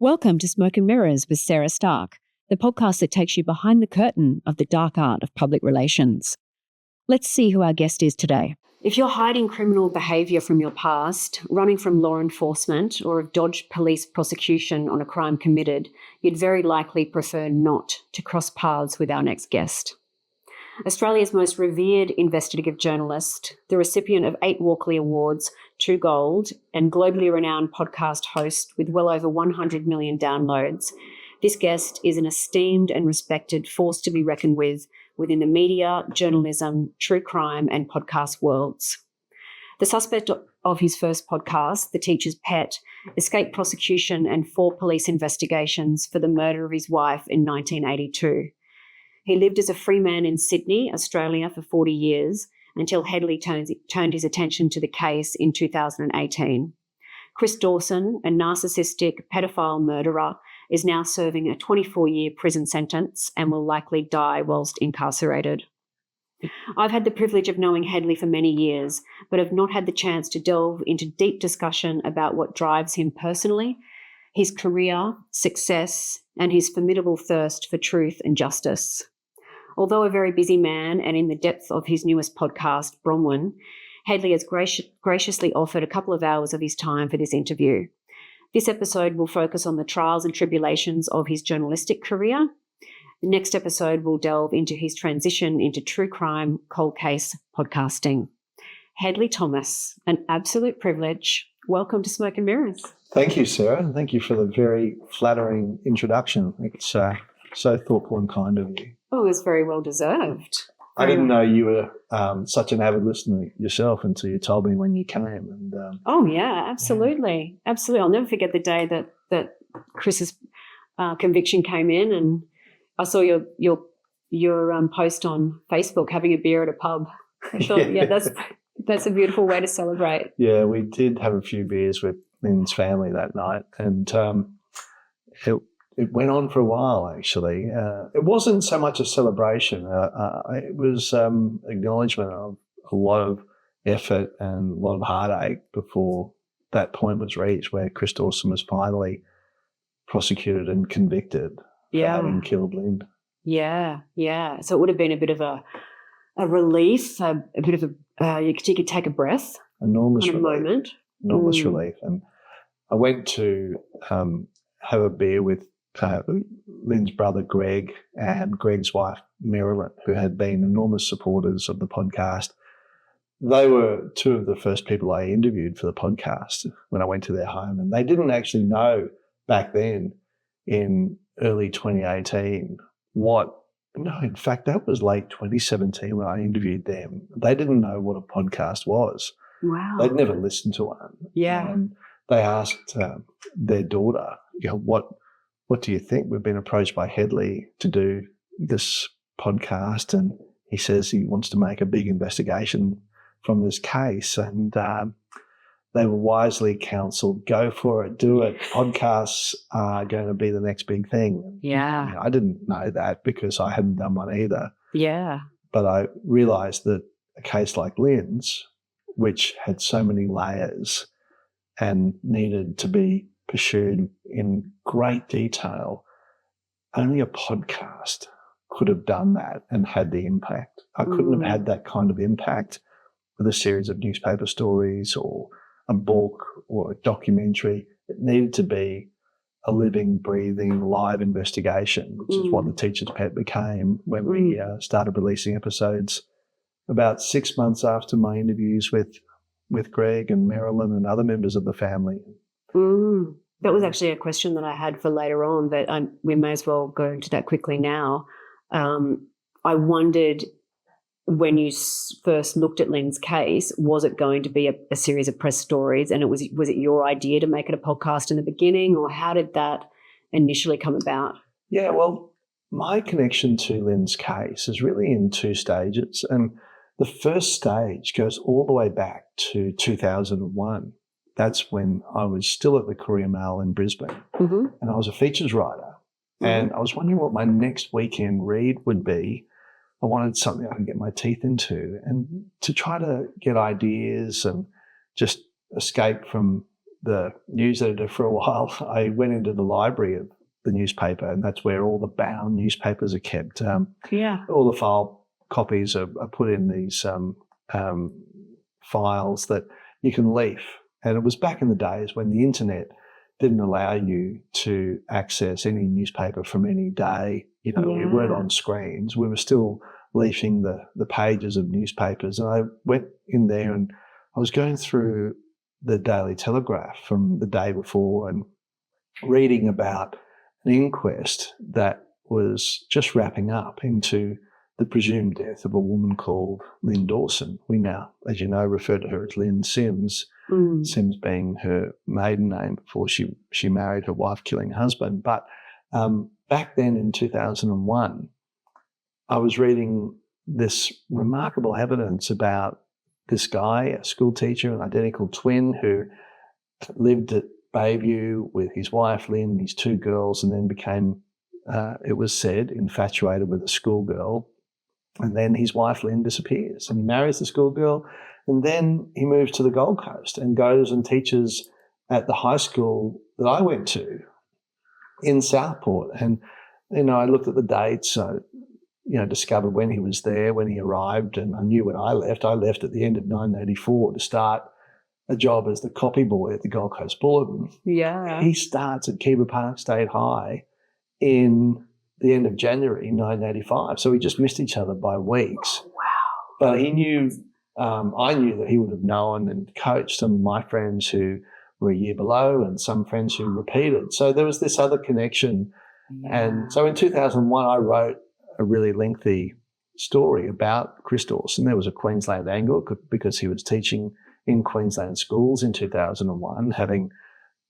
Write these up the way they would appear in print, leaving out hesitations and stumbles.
Welcome to Smoke and Mirrors with Sarah Stark, the podcast that takes you behind the curtain of the dark art of public relations. Let's see who our guest is today. If you're hiding criminal behaviour from your past, running from law enforcement, or have dodged police prosecution on a crime committed, you'd very likely prefer not to cross paths with our next guest. Australia's most revered investigative journalist, the recipient of 8 Walkley Awards, 2 Gold, and globally renowned podcast host with well over 100 million downloads, this guest is an esteemed and respected force to be reckoned with within the media, journalism, true crime, and podcast worlds. The suspect of his first podcast, The Teacher's Pet, escaped prosecution and 4 police investigations for the murder of his wife in 1982. He lived as a free man in Sydney, Australia for 40 years until Hedley turned his attention to the case in 2018. Chris Dawson, a narcissistic pedophile murderer, is now serving a 24-year prison sentence and will likely die whilst incarcerated. I've had the privilege of knowing Hedley for many years, but have not had the chance to delve into deep discussion about what drives him personally, his career, success, and his formidable thirst for truth and justice. Although a very busy man and in the depth of his newest podcast, Bronwyn, Hedley has graciously offered a couple of hours of his time for this interview. This episode will focus on the trials and tribulations of his journalistic career. The next episode will delve into his transition into true crime, cold case podcasting. Hedley Thomas, an absolute privilege. Welcome to Smoke and Mirrors. Thank you, Sarah. Thank you for the very flattering introduction. It's so thoughtful and kind of you. Oh, it was very well deserved. I didn't know you were such an avid listener yourself until you told me when you came. And oh yeah, absolutely, absolutely. I'll never forget the day that Chris's conviction came in, and I saw your post on Facebook having a beer at a pub. I thought, yeah, that's a beautiful way to celebrate. Yeah, we did have a few beers with Lynn's family that night, and it went on for a while, actually. It wasn't so much a celebration. It was acknowledgement of a lot of effort and a lot of heartache before that point was reached where Chris Dawson was finally prosecuted and convicted for having killed Lynn. Yeah. So it would have been a bit of a relief, a bit of you could take a breath. Enormous relief. Moment. Enormous relief. And I went to have a beer with Lynn's brother Greg and Greg's wife Marilyn, who had been enormous supporters of the podcast. They were 2 of the first people I interviewed for the podcast when I went to their home, and they didn't actually know back then in early 2018 in fact that was late 2017 when I interviewed them. They didn't know what a podcast was. Wow. They'd never listened to one. Yeah. And they asked their daughter, what do you think? We've been approached by Hedley to do this podcast, and he says he wants to make a big investigation from this case. And they were wisely counselled, go for it, do it. Podcasts are going to be the next big thing. Yeah. I didn't know that because I hadn't done one either. Yeah. But I realised that a case like Lynn's, which had so many layers and needed to be pursued in great detail, only a podcast could have done that and had the impact. I couldn't have had that kind of impact with a series of newspaper stories or a book or a documentary. It needed to be a living, breathing, live investigation, which is what The Teacher's Pet became when we started releasing episodes about 6 months after my interviews with Greg and Marilyn and other members of the family. That was actually a question that I had for later on, but we may as well go into that quickly now. I wondered, when you first looked at Lynn's case, was it going to be a series of press stories, and was it your idea to make it a podcast in the beginning, or how did that initially come about? Yeah, well, my connection to Lynn's case is really in 2 stages, and the first stage goes all the way back to 2001. That's when I was still at the Courier Mail in Brisbane, and I was a features writer, and I was wondering what my next weekend read would be. I wanted something I could get my teeth into and to try to get ideas and just escape from the news editor for a while, I went into the library of the newspaper, and that's where all the bound newspapers are kept. All the file copies are put in these files that you can leaf. And it was back in the days when the internet didn't allow you to access any newspaper from any day. We weren't on screens. We were still leafing the pages of newspapers. And I went in there and I was going through the Daily Telegraph from the day before and reading about an inquest that was just wrapping up into the presumed death of a woman called Lynn Dawson. We now, as you know, refer to her as Lynn Sims, Sims being her maiden name before she married her wife-killing husband. But back then in 2001, I was reading this remarkable evidence about this guy, a school teacher, an identical twin who lived at Bayview with his wife Lynn and his two girls, and then became, it was said, infatuated with a schoolgirl. And then his wife Lynn disappears and he marries the schoolgirl, and then he moves to the Gold Coast and goes and teaches at the high school that I went to in Southport. And, I looked at the dates, discovered when he was there, when he arrived, and I knew when I left. I left at the end of 1984 to start a job as the copy boy at the Gold Coast Bulletin. Yeah. He starts at Keba Park State High in the end of January 1985. So we just missed each other by weeks. Wow. But he knew, I knew that he would have known and coached some of my friends who were a year below and some friends who repeated. So there was this other connection. Yeah. And so in 2001, I wrote a really lengthy story about Chris Dawson. There was a Queensland angle because he was teaching in Queensland schools in 2001, having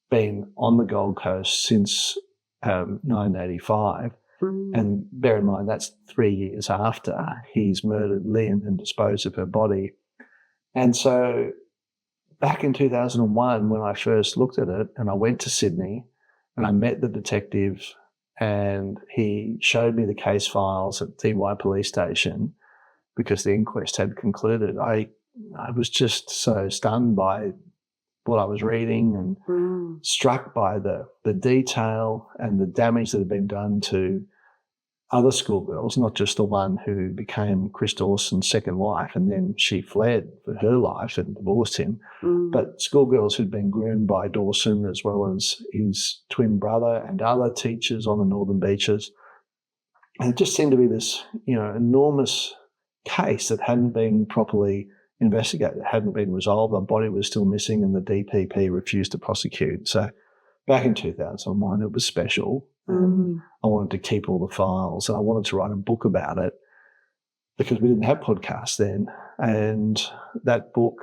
been on the Gold Coast since 1985. And bear in mind, that's 3 years after he's murdered Lynn and disposed of her body. And so back in 2001, when I first looked at it and I went to Sydney and I met the detective and he showed me the case files at DY Police Station because the inquest had concluded, I was just so stunned by what I was reading and struck by the detail and the damage that had been done to other schoolgirls, not just the one who became Chris Dawson's second wife and then she fled for her life and divorced him, but schoolgirls who'd been groomed by Dawson as well as his twin brother and other teachers on the northern beaches. And it just seemed to be this, enormous case that hadn't been properly investigated, hadn't been resolved. The body was still missing and the DPP refused to prosecute. So back in 2001, it was special. I wanted to keep all the files and I wanted to write a book about it because we didn't have podcasts then. And that book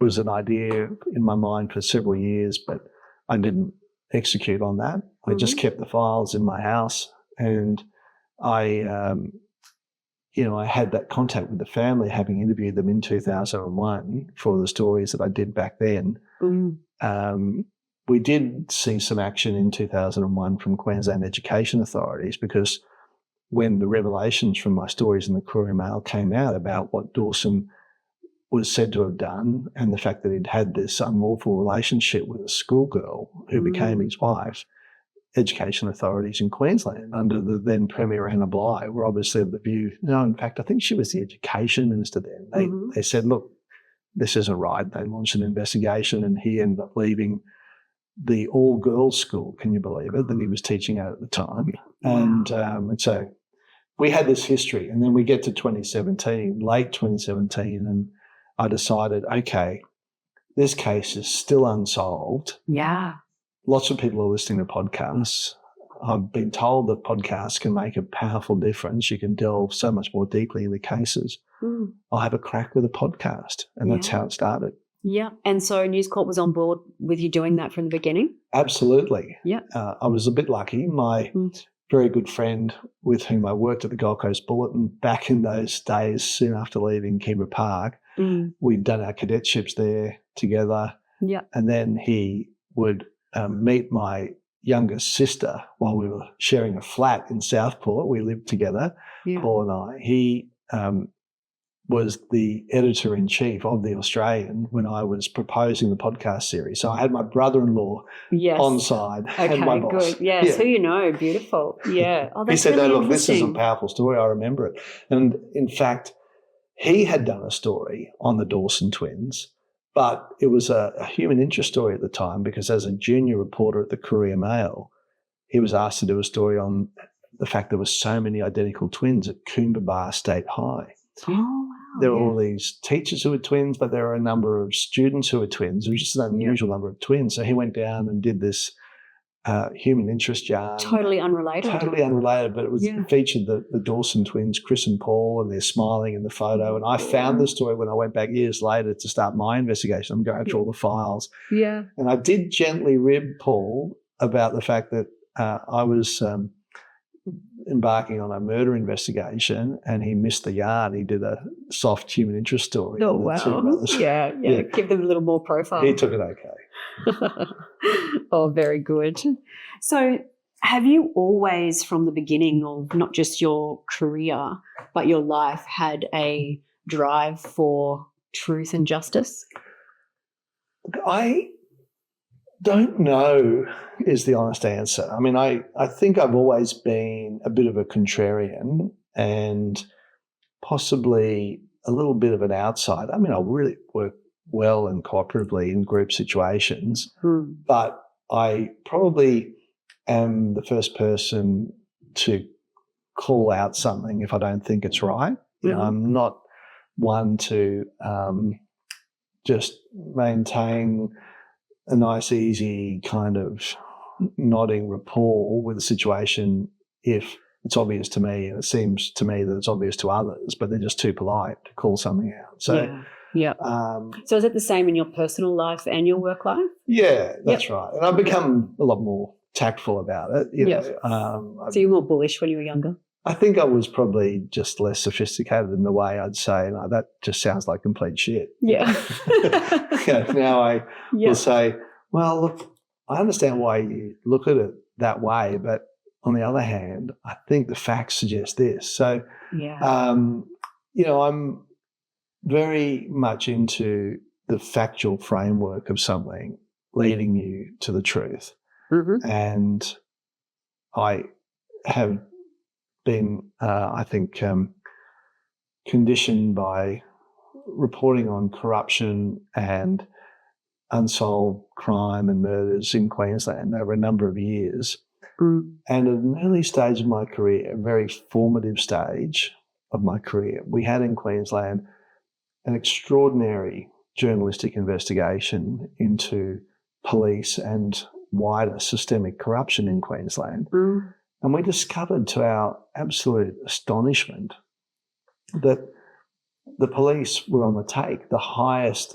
was an idea in my mind for several years, but I didn't execute on that. I just kept the files in my house and I had that contact with the family, having interviewed them in 2001 for the stories that I did back then. We did see some action in 2001 from Queensland education authorities because when the revelations from my stories in the Courier Mail came out about what Dawson was said to have done and the fact that he'd had this unlawful relationship with a schoolgirl who became his wife, education authorities in Queensland under the then Premier Anna Bligh were obviously of the view, no, in fact, I think she was the education minister then. They said, look, this isn't right. They launched an investigation and he ended up leaving the all-girls school, can you believe it, that he was teaching at the time. And so we had this history. And then we get to 2017, late 2017, and I decided, okay, this case is still unsolved. Yeah. Lots of people are listening to podcasts. I've been told that podcasts can make a powerful difference. You can delve so much more deeply into cases. I'll have a crack with a podcast. And that's how it started. Yeah. And so News Corp was on board with you doing that from the beginning? Absolutely. Yeah. I was a bit lucky. My very good friend with whom I worked at the Gold Coast Bulletin back in those days, soon after leaving Keba Park, we'd done our cadetships there together. Yeah. And then he would meet my youngest sister while we were sharing a flat in Southport. We lived together, Paul and I. He was the editor-in-chief of The Australian when I was proposing the podcast series. So I had my brother-in-law on side and my boss. Good. Yes, who you know. Beautiful. Yeah. Oh, that's he said, really no, look, this is a interesting. powerful story. I remember it. And in fact, he had done a story on the Dawson twins, but it was a human interest story at the time because as a junior reporter at the Courier Mail, he was asked to do a story on the fact there were so many identical twins at Coomba State High. Oh, wow. There were all these teachers who were twins, but there were a number of students who were twins. It was just an unusual number of twins. So he went down and did this human interest yarn. Totally unrelated. But it was featured the Dawson twins, Chris and Paul, and they're smiling in the photo. And I found the story when I went back years later to start my investigation. I'm going through all the files. Yeah. And I did gently rib Paul about the fact that I was embarking on a murder investigation and he missed the yard. He did a soft human interest story. Oh, wow. Yeah. Give them a little more profile. He took it okay. Oh, very good. So have you always from the beginning of not just your career but your life had a drive for truth and justice? I don't know is the honest answer. I mean, I think I've always been a bit of a contrarian and possibly a little bit of an outsider. I mean, I really work well and cooperatively in group situations, but I probably am the first person to call out something if I don't think it's right. You know, I'm not one to just maintain a nice, easy kind of nodding rapport with a situation if it's obvious to me and it seems to me that it's obvious to others, but they're just too polite to call something out. So, so is it the same in your personal life and your work life? Yeah, that's right. And I've become a lot more tactful about it. You know, so you're more bullish when you were younger? I think I was probably just less sophisticated in the way I'd say, no, that just sounds like complete shit. Yeah. Now I will say, well, look, I understand why you look at it that way, but on the other hand, I think the facts suggest this. So, you know, I'm very much into the factual framework of something leading you to the truth. And I have been, I think, conditioned by reporting on corruption and unsolved crime and murders in Queensland over a number of years. And at an early stage of my career, a very formative stage of my career, we had in Queensland an extraordinary journalistic investigation into police and wider systemic corruption in Queensland. And we discovered to our absolute astonishment that the police were on the take. The highest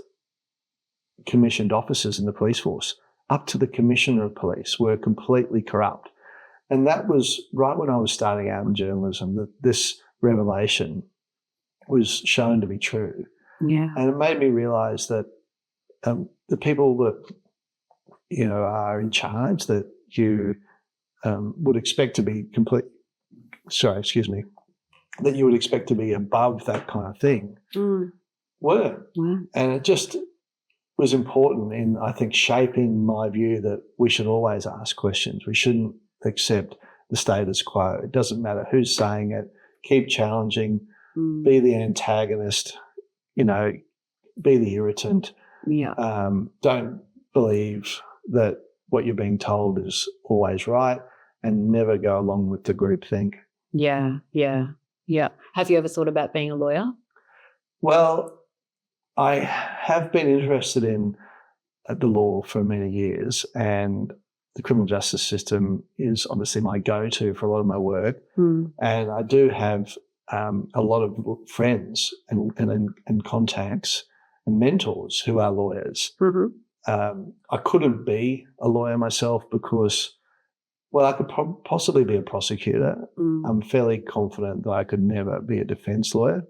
commissioned officers in the police force, up to the commissioner of police, were completely corrupt. And that was right when I was starting out in journalism, that this revelation was shown to be true. Yeah. And it made me realise that the people that, you know, are in charge, that you would expect to be that you would expect to be above that kind of thing, weren't. And it just was important in, I think, shaping my view that we should always ask questions. We shouldn't accept the status quo. It doesn't matter who's saying it. Keep challenging, be the antagonist, you know, be the irritant. Don't believe that what you're being told is always right, and never go along with the groupthink. Yeah. Have you ever thought about being a lawyer? Well, I have been interested in the law for many years, and the criminal justice system is obviously my go-to for a lot of my work. And I do have a lot of friends and contacts and mentors who are lawyers. I couldn't be a lawyer myself because, well, I could possibly be a prosecutor. I'm fairly confident that I could never be a defence lawyer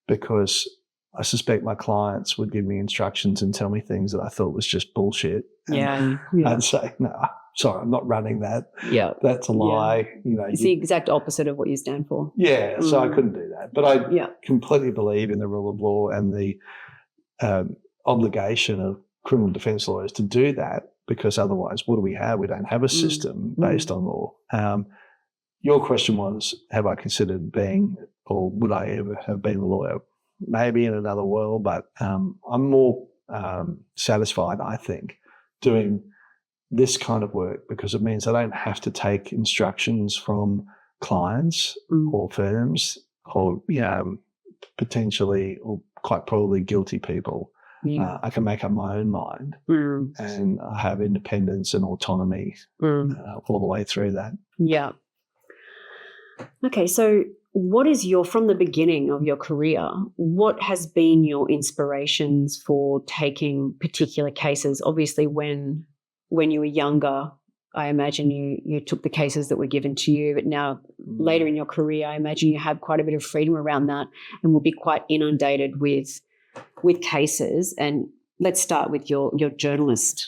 because I suspect my clients would give me instructions and tell me things that I thought was just bullshit. And I'd say, no, sorry, I'm not running that. Yeah. That's a lie. It's the exact opposite of what you stand for. Yeah, so I couldn't do that. But I completely believe in the rule of law and the obligation of criminal defence lawyers to do that, because otherwise what do we have? We don't have a system based on law. Your question was, have I considered being, or would I ever have been a lawyer? Maybe in another world, but I'm more satisfied, I think, doing this kind of work, because it means I don't have to take instructions from clients or firms or potentially or quite probably guilty people. Yeah. I can make up my own mind, and I have independence and autonomy all the way through that. Yeah. Okay, so what is from the beginning of your career, what has been your inspirations for taking particular cases? Obviously, when you were younger, I imagine you took the cases that were given to you, but now later in your career, I imagine you have quite a bit of freedom around that and will be quite inundated with cases. And let's start with your journalism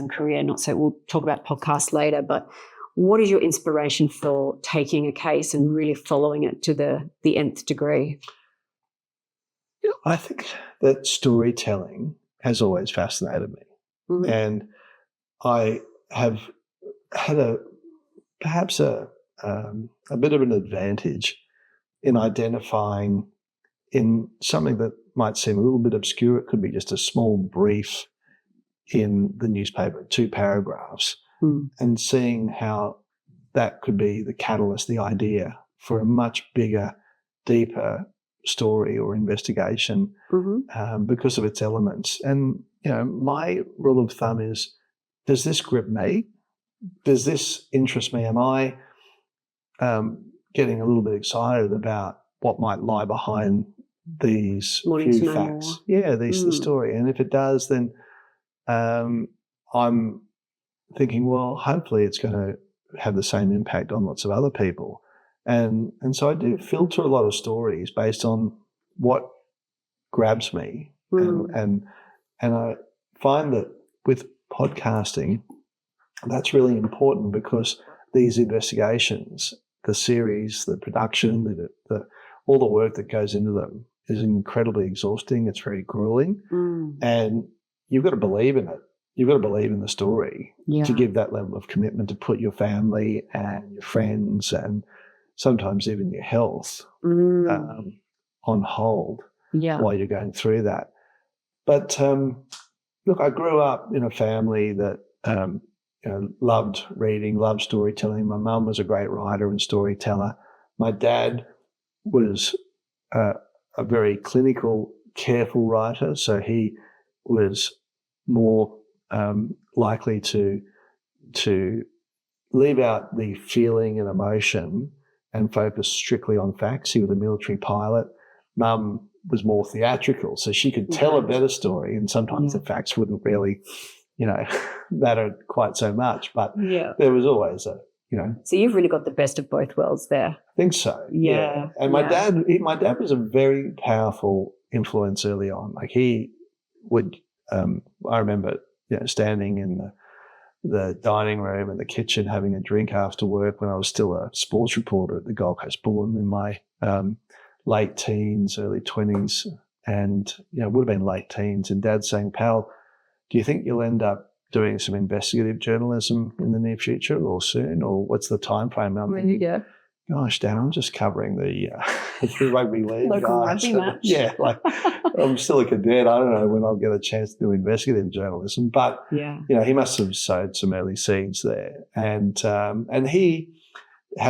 career. We'll talk about podcasts later, but what is your inspiration for taking a case and really following it to the nth degree? I think that storytelling has always fascinated me, and I have had perhaps a bit of an advantage in identifying in something that might seem a little bit obscure. It could be just a small brief in the newspaper, 2 paragraphs, and seeing how that could be the catalyst, the idea for a much bigger, deeper story or investigation because of its elements. And, my rule of thumb is, does this grip me? Does this interest me? Am I getting a little bit excited about what might lie behind these few facts? Yeah, the story. And if it does, then I'm thinking, well, hopefully it's going to have the same impact on lots of other people. And so I do filter a lot of stories based on what grabs me. And I find that with podcasting, that's really important, because these investigations, the series, the production, all the work that goes into them is incredibly exhausting. It's very grueling. And you've got to believe in it. You've got to believe in the story to give that level of commitment, to put your family and your friends and sometimes even your health on hold while you're going through that. But look, I grew up in a family that loved reading, loved storytelling. My mum was a great writer and storyteller. My dad was a very clinical, careful writer, so he was more likely to leave out the feeling and emotion and focus strictly on facts. He was a military pilot. Mum was more theatrical, so she could tell a better story, and sometimes the facts wouldn't really, matter quite so much. But there was always So you've really got the best of both worlds there. I think so. Yeah. And my dad was a very powerful influence early on. Like he would, I remember, standing in the dining room and the kitchen having a drink after work when I was still a sports reporter at the Gold Coast Bulletin in my late teens, early 20s, and it would have been late teens. And Dad saying, "Pal, do you think you'll end up doing some investigative journalism in the near future or soon, or what's the time frame?" I'm thinking, gosh, Dad, I'm just covering the rugby league local guys. Rugby match. Yeah, I'm still a cadet. I don't know when I'll get a chance to do investigative journalism, but he must have sowed some early seeds there. And he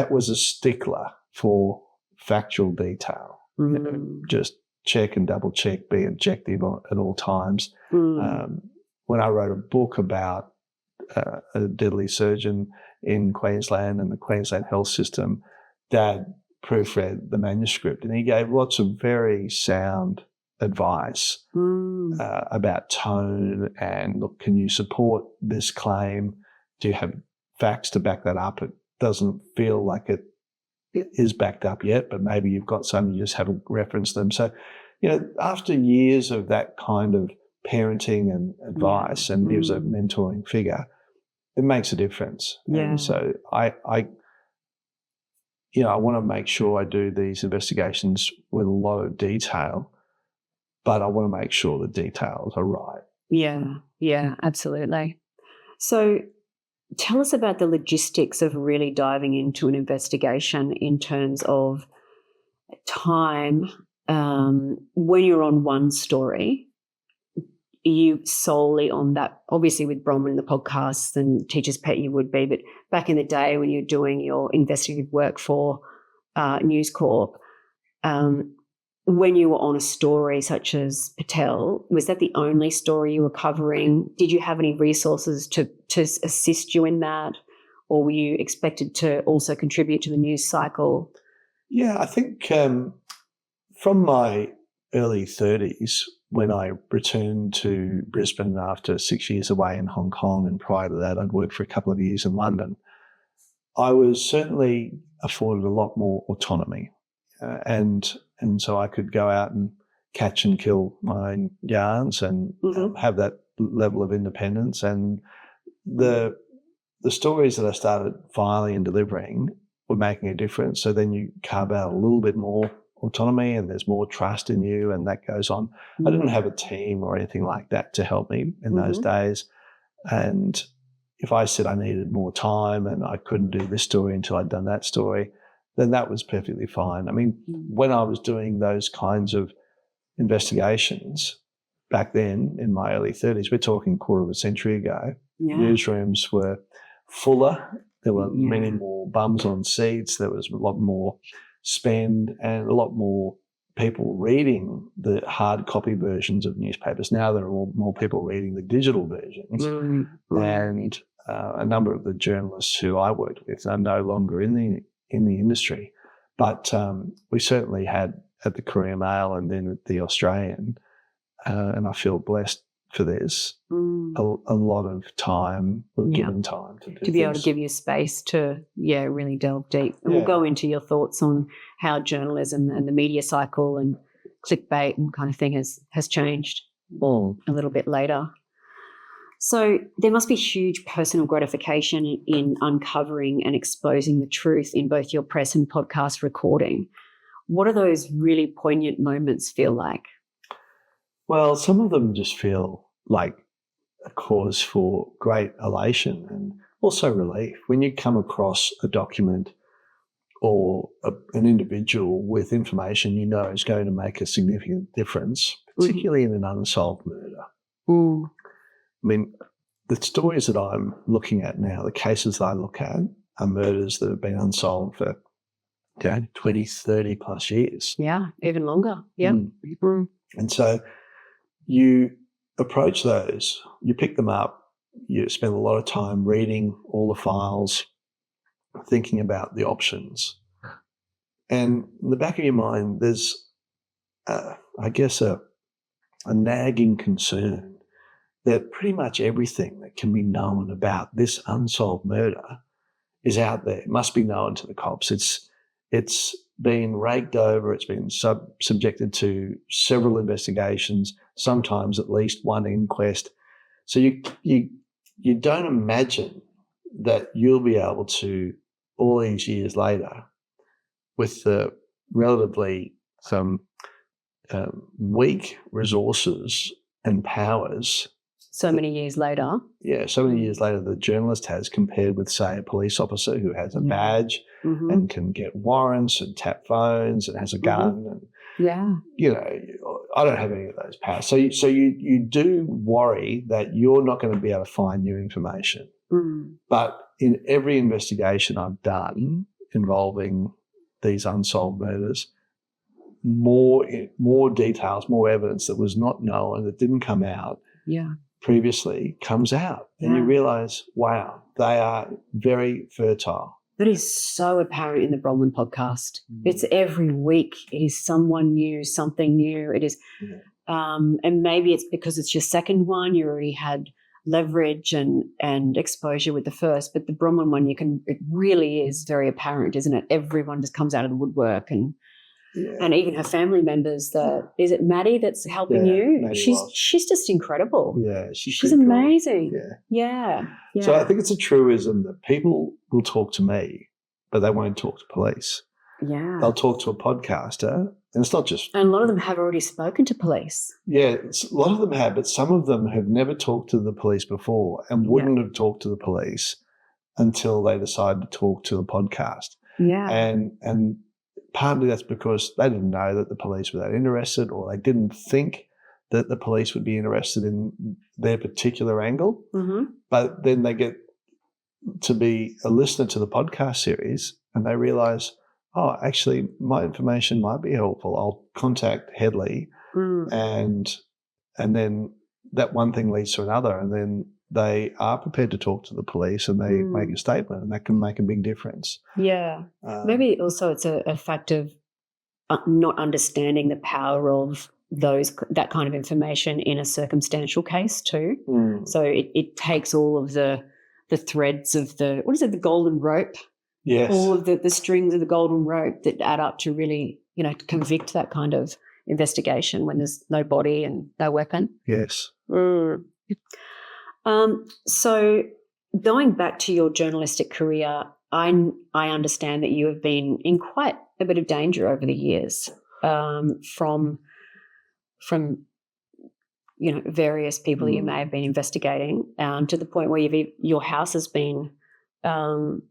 was a stickler for factual detail. Just check and double check, be objective at all times. When I wrote a book about a deadly surgeon in Queensland and the Queensland health system, Dad proofread the manuscript, and he gave lots of very sound advice about tone and, look, can you support this claim? Do you have facts to back that up? It doesn't feel like it is backed up yet, but maybe you've got some, you just haven't referenced them. So, after years of that kind of parenting and advice, and he was a mentoring figure, it makes a difference. Yeah. And so I want to make sure I do these investigations with a lot of detail, but I want to make sure the details are right. Yeah, absolutely. So tell us about the logistics of really diving into an investigation in terms of time. When you're on one story, are you solely on that? Obviously with Bronwyn, the podcasts and Teacher's Pet you would be, but back in the day when you're doing your investigative work for News Corp, when you were on a story such as Patel, was that the only story you were covering? Did you have any resources to assist you in that, or were you expected to also contribute to the news cycle? Yeah, I think from my early 30s, when I returned to Brisbane after 6 years away in Hong Kong, and prior to that I'd worked for a couple of years in London, I was certainly afforded a lot more autonomy. And so I could go out and catch and kill my yarns and have that level of independence. And the stories that I started filing and delivering were making a difference. So then you carve out a little bit more autonomy and there's more trust in you, and that goes on. I didn't have a team or anything like that to help me in those days. And if I said I needed more time and I couldn't do this story until I'd done that story, then that was perfectly fine. I mean, when I was doing those kinds of investigations back then in my early 30s, we're talking quarter of a century ago, newsrooms were fuller. There were many more bums on seats. There was a lot more spend and a lot more people reading the hard copy versions of newspapers. Now there are more people reading the digital versions. And a number of the journalists who I worked with are no longer in the industry. But we certainly had at the Courier Mail and then at the Australian, and I feel blessed for this, a lot of time, given time to be able to give you space to, really delve deep. And we'll go into your thoughts on how journalism and the media cycle and clickbait and kind of thing has changed a little bit later. So there must be huge personal gratification in uncovering and exposing the truth in both your press and podcast recording. What do those really poignant moments feel like? Well, some of them just feel like a cause for great elation and also relief. When you come across a document or an individual with information you know is going to make a significant difference, particularly in an unsolved murder. I mean, the stories that I'm looking at now, the cases that I look at are murders that have been unsolved for 20, 30 plus years. Yeah, even longer. Yeah. And so you approach those, you pick them up, you spend a lot of time reading all the files, thinking about the options. And in the back of your mind, there's, I guess, a nagging concern that pretty much everything that can be known about this unsolved murder is out there. It must be known to the cops. It's been raked over. It's been subjected to several investigations, sometimes at least one inquest. So you don't imagine that you'll be able to, all these years later, with the relatively some weak resources and powers. So many years later. Yeah, so many years later the journalist has, compared with, say, a police officer who has a badge and can get warrants and tap phones and has a gun. And, I don't have any of those powers. So you do worry that you're not going to be able to find new information. But in every investigation I've done involving these unsolved murders, more details, more evidence that was not known, that didn't come out previously, comes out. And you realise, wow, they are very fertile. That is so apparent in the Bronwyn podcast. It's every week. It is someone new, something new. It is, and maybe it's because it's your second one. You already had leverage and exposure with the first, but the Bronwyn one, it really is very apparent, isn't it? Everyone just comes out of the woodwork. And and even her family members. Is it Maddie that's helping you? Maddie She's just incredible. Yeah, she's amazing. Cool. Yeah. So I think it's a truism that people will talk to me, but they won't talk to police. Yeah. They'll talk to a podcaster, and it's not just... And a lot of them have already spoken to police. Yeah, a lot of them have, but some of them have never talked to the police before and wouldn't have talked to the police until they decide to talk to a podcast. Yeah. And partly that's because they didn't know that the police were that interested, or they didn't think that the police would be interested in their particular angle. Mm-hmm. But then they get to be a listener to the podcast series and they realise, oh, actually, my information might be helpful. I'll contact Hedley, and then that one thing leads to another, and then they are prepared to talk to the police and they make a statement, and that can make a big difference. Yeah. Maybe also it's a fact of not understanding the power of that kind of information in a circumstantial case too. So it takes all of the threads of the golden rope. Yes. All of the strings of the golden rope that add up to really, convict that kind of investigation when there's no body and no weapon. Yes. So going back to your journalistic career, I understand that you have been in quite a bit of danger over the years, from various people that you may have been investigating, to the point where your house has been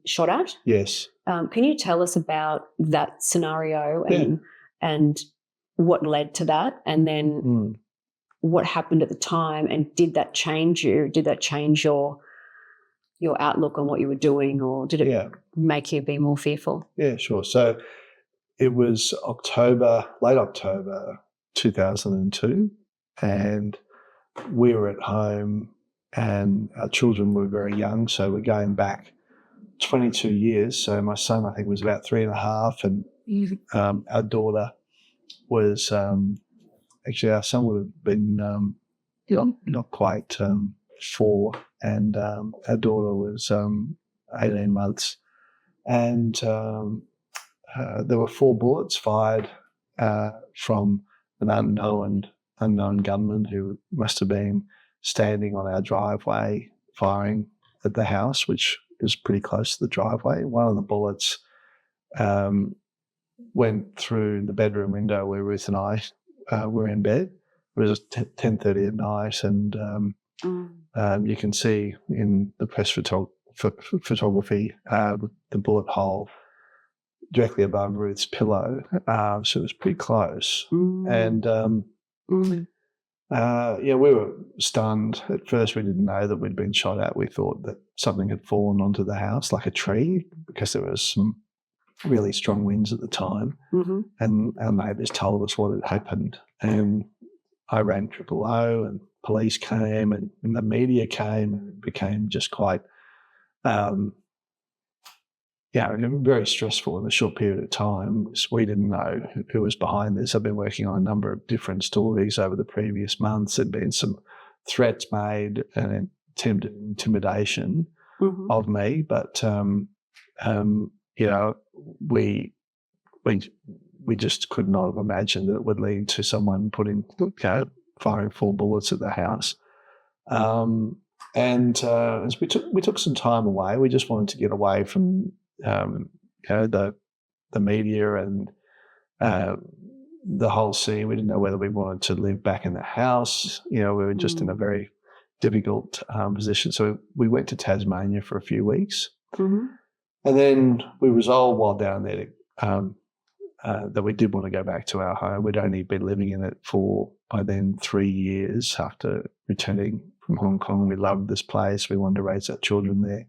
shot at. Yes. Can you tell us about that scenario and what led to that, and then what happened at the time, and did that change you? Did that change your outlook on what you were doing, or did it make you be more fearful? Yeah, sure. So it was late October 2002, and we were at home and our children were very young, so we're going back 22 years. So my son, I think, was about 3.5, and our daughter was actually, our son would have been not quite 4, and our daughter was 18 months. And there were 4 bullets fired from an unknown gunman who must have been standing on our driveway firing at the house, which is pretty close to the driveway. One of the bullets went through the bedroom window where Ruth and I were in bed. It was 10:30 at night, and you can see in the press photography the bullet hole directly above Ruth's pillow. So it was pretty close. And we were stunned. At first we didn't know that we'd been shot at. We thought that something had fallen onto the house, like a tree, because there was some really strong winds at the time. And our neighbours told us what had happened. And I rang 000, and police came, and the media came, and it became just quite very stressful in a short period of time. We didn't know who was behind this. I've been working on a number of different stories over the previous months. There'd been some threats made and attempted intimidation of me, but we just could not have imagined that it would lead to someone firing 4 bullets at the house. As we took some time away. We just wanted to get away from the media and the whole scene. We didn't know whether we wanted to live back in the house. We were just in a very difficult position. So we went to Tasmania for a few weeks. And then we resolved while down there that we did want to go back to our home. We'd only been living in it for, by then, 3 years after returning from Hong Kong. We loved this place. We wanted to raise our children there.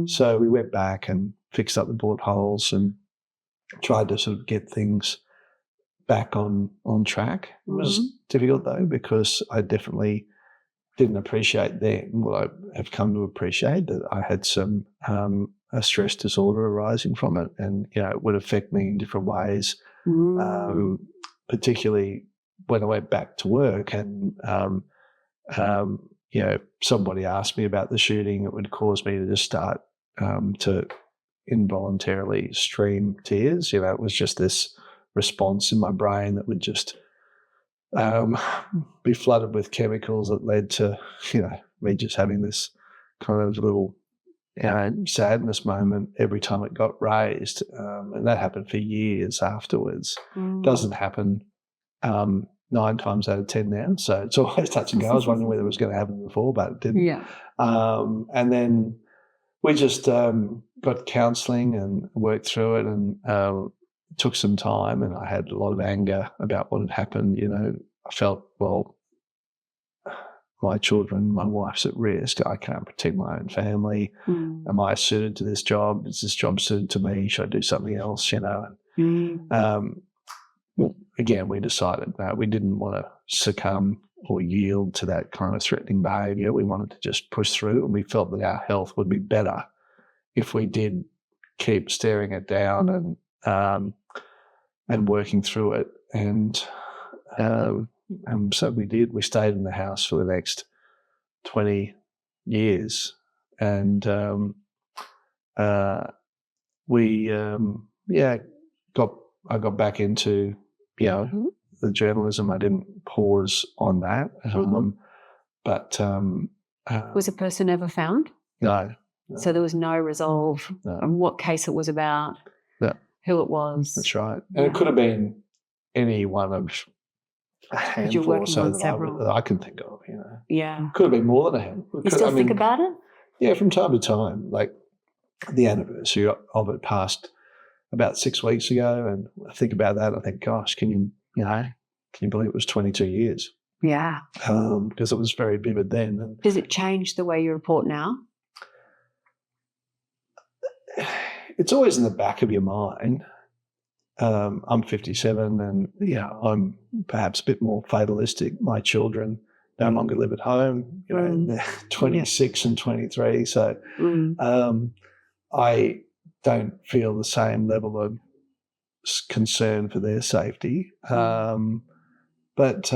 So we went back and fixed up the bullet holes and tried to sort of get things back on track. It was difficult, though, because I definitely didn't appreciate then what I have come to appreciate, that I had some a stress disorder arising from it, and it would affect me in different ways, particularly when I went back to work and somebody asked me about the shooting. It would cause me to just start to involuntarily stream tears. It was just this response in my brain that would just be flooded with chemicals that led to, me just having this kind of little, sadness moment every time it got raised. And that happened for years afterwards. Doesn't happen 9 times out of 10 now. So it's always touch and go. I was wondering whether it was going to happen before, but it didn't. Yeah. And then we just got counselling and worked through it, and took some time, and I had a lot of anger about what had happened. I felt, well, my children, my wife's at risk. I can't protect my own family. Am I suited to this job? Is this job suited to me? Should I do something else? Well, again, we decided that we didn't want to succumb or yield to that kind of threatening behaviour. We wanted to just push through, and we felt that our health would be better if we did keep staring it down and working through it. And so we did. We stayed in the house for the next 20 years, and I got back into the journalism. I didn't pause on that, but was a person ever found? No. So there was no resolve on what case it was about, who it was. That's right. And it could have been any one of a handful or so that I can think of. Yeah. Could have been more than a handful. You still think about it? Yeah, from time to time. Like the anniversary of it passed about 6 weeks ago, and I think about that. I think, gosh, can you believe it was 22 years? Yeah. Because it was very vivid then. And does it change the way you report now? It's always in the back of your mind. I'm 57, and I'm perhaps a bit more fatalistic. My children no longer live at home. They're 26 and 23, so I don't feel the same level of concern for their safety. But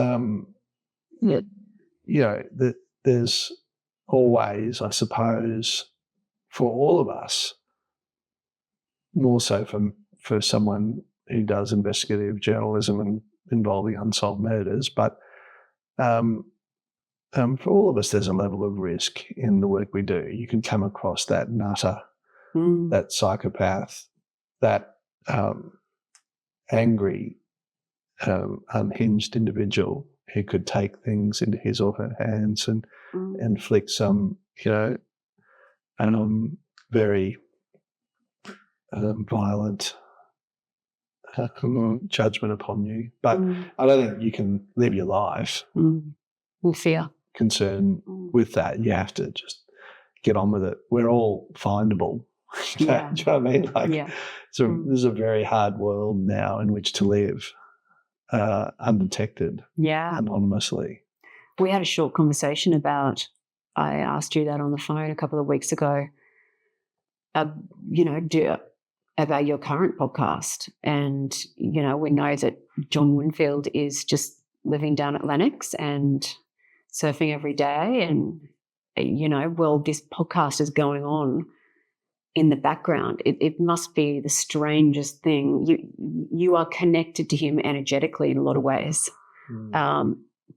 there's always, I suppose, for all of us, more so for someone who does investigative journalism and involving unsolved murders, but for all of us, there's a level of risk in the work we do. You can come across that nutter, that psychopath, that angry, unhinged individual who could take things into his or her hands and inflict some, very violent judgment upon you. But I don't think you can live your life with fear, concern with that. You have to just get on with it. We're all findable. Do you know what I mean? This is a very hard world now in which to live undetected, anonymously. We had a short conversation about, I asked you that on the phone a couple of weeks ago, about your current podcast. And, we know that John Winfield is just living down at Lennox and surfing every day. And, this podcast is going on in the background. It must be the strangest thing. You are connected to him energetically in a lot of ways.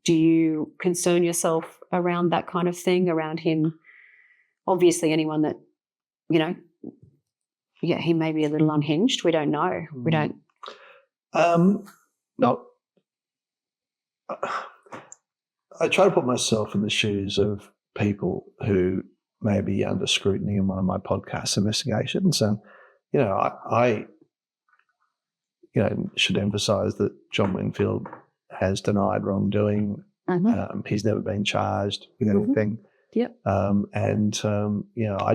Do you concern yourself around that kind of thing, around him? Obviously, anyone that, he may be a little unhinged. We don't know. We don't. No. I try to put myself in the shoes of people who may be under scrutiny in one of my podcast investigations. And, I should emphasise that John Winfield has denied wrongdoing. He's never been charged with anything. Yep. I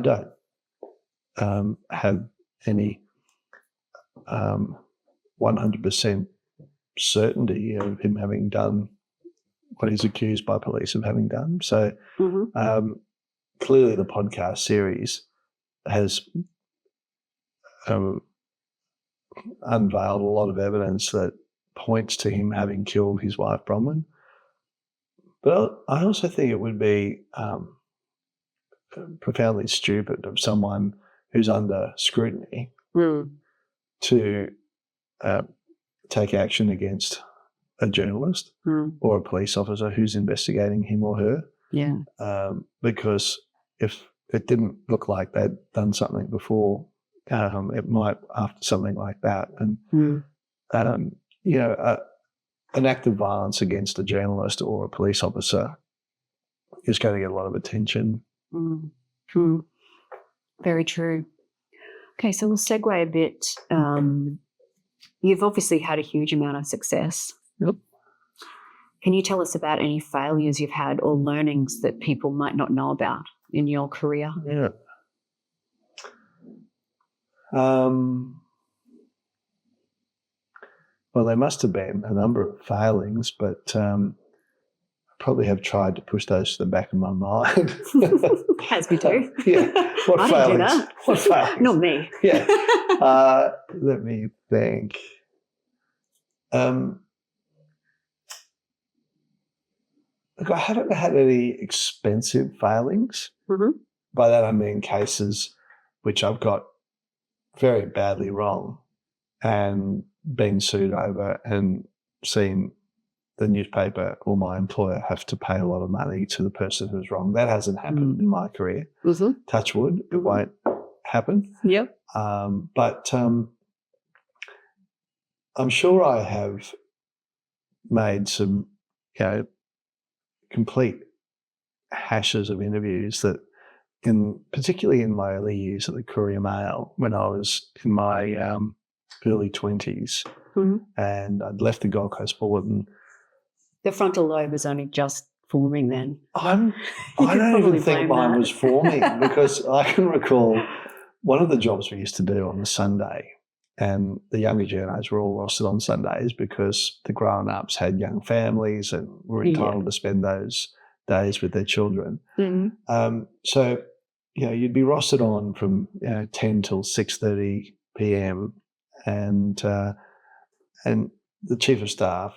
don't have any 100% certainty of him having done what he's accused by police of having done. So clearly the podcast series has unveiled a lot of evidence that points to him having killed his wife, Bronwyn. But I also think it would be profoundly stupid of someone who's under scrutiny to take action against a journalist or a police officer who's investigating him or her. Yeah. Because if it didn't look like they'd done something before, it might after something like that. And, an act of violence against a journalist or a police officer is going to get a lot of attention. Very true. Okay, so we'll segue a bit. You've obviously had a huge amount of success. Yep. Can you tell us about any failures you've had or learnings that people might not know about in your career? Yeah. Well, there must have been a number of failings, but I probably have tried to push those to the back of my mind. As we do. Yeah. What I failings? don't do that. What failings? Not me. Yeah. Let me think. Look, I haven't had any expensive failings. By that I mean cases which I've got very badly wrong and been sued over and seen the newspaper or my employer have to pay a lot of money to the person who's wrong. That hasn't happened in my career. Touch wood, it won't happen. Yep. But I'm sure I have made some, complete hashes of interviews that, particularly in my early years at the Courier Mail, when I was in my early 20s, and I'd left the Gold Coast Bulletin. The frontal lobe was only just forming then. I don't even think mine was forming, because I can recall one of the jobs we used to do on a Sunday, and the younger journos were all rostered on Sundays because the grown-ups had young families and were entitled to spend those days with their children. So, you'd be rostered on from 10 till 6:30 p.m. and the chief of staff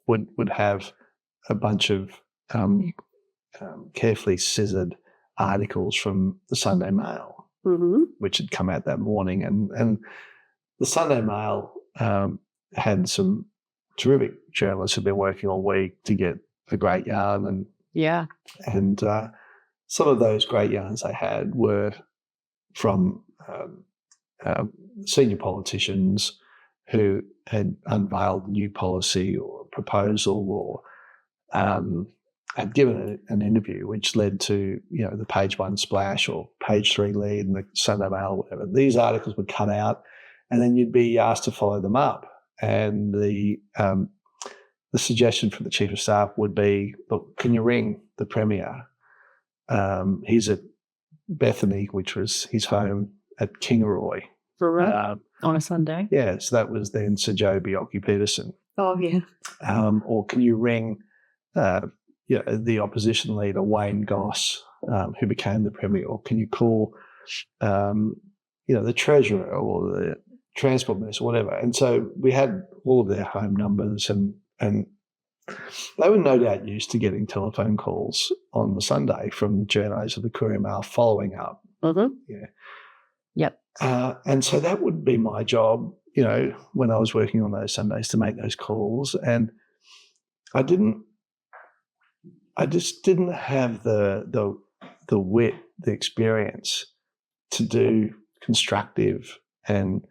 would have a bunch of carefully scissored articles from the Sunday Mail, which had come out that morning. And the Sunday Mail had some terrific journalists who'd been working all week to get a great yarn. And some of those great yarns they had were from senior politicians who had unveiled new policy or proposal or had given an interview which led to, the page 1 splash or page 3 lead in the Sunday Mail or whatever. These articles would come out and then you'd be asked to follow them up. And the suggestion from the Chief of Staff would be, look, can you ring the Premier? He's at Bethany, which was his home at Kingaroy. On a Sunday? Yeah, so that was then Sir Joe Bjelke-Petersen. Oh, yeah. Or can you ring the opposition leader, Wayne Goss, who became the Premier? Or can you call, the Treasurer or the Transport Minister, whatever? And so we had all of their home numbers and they were no doubt used to getting telephone calls on the Sunday from the journos of the Courier Mail following up. Yeah. Yep. And so that would be my job, when I was working on those Sundays, to make those calls. And I just didn't have the wit, the experience to do constructive and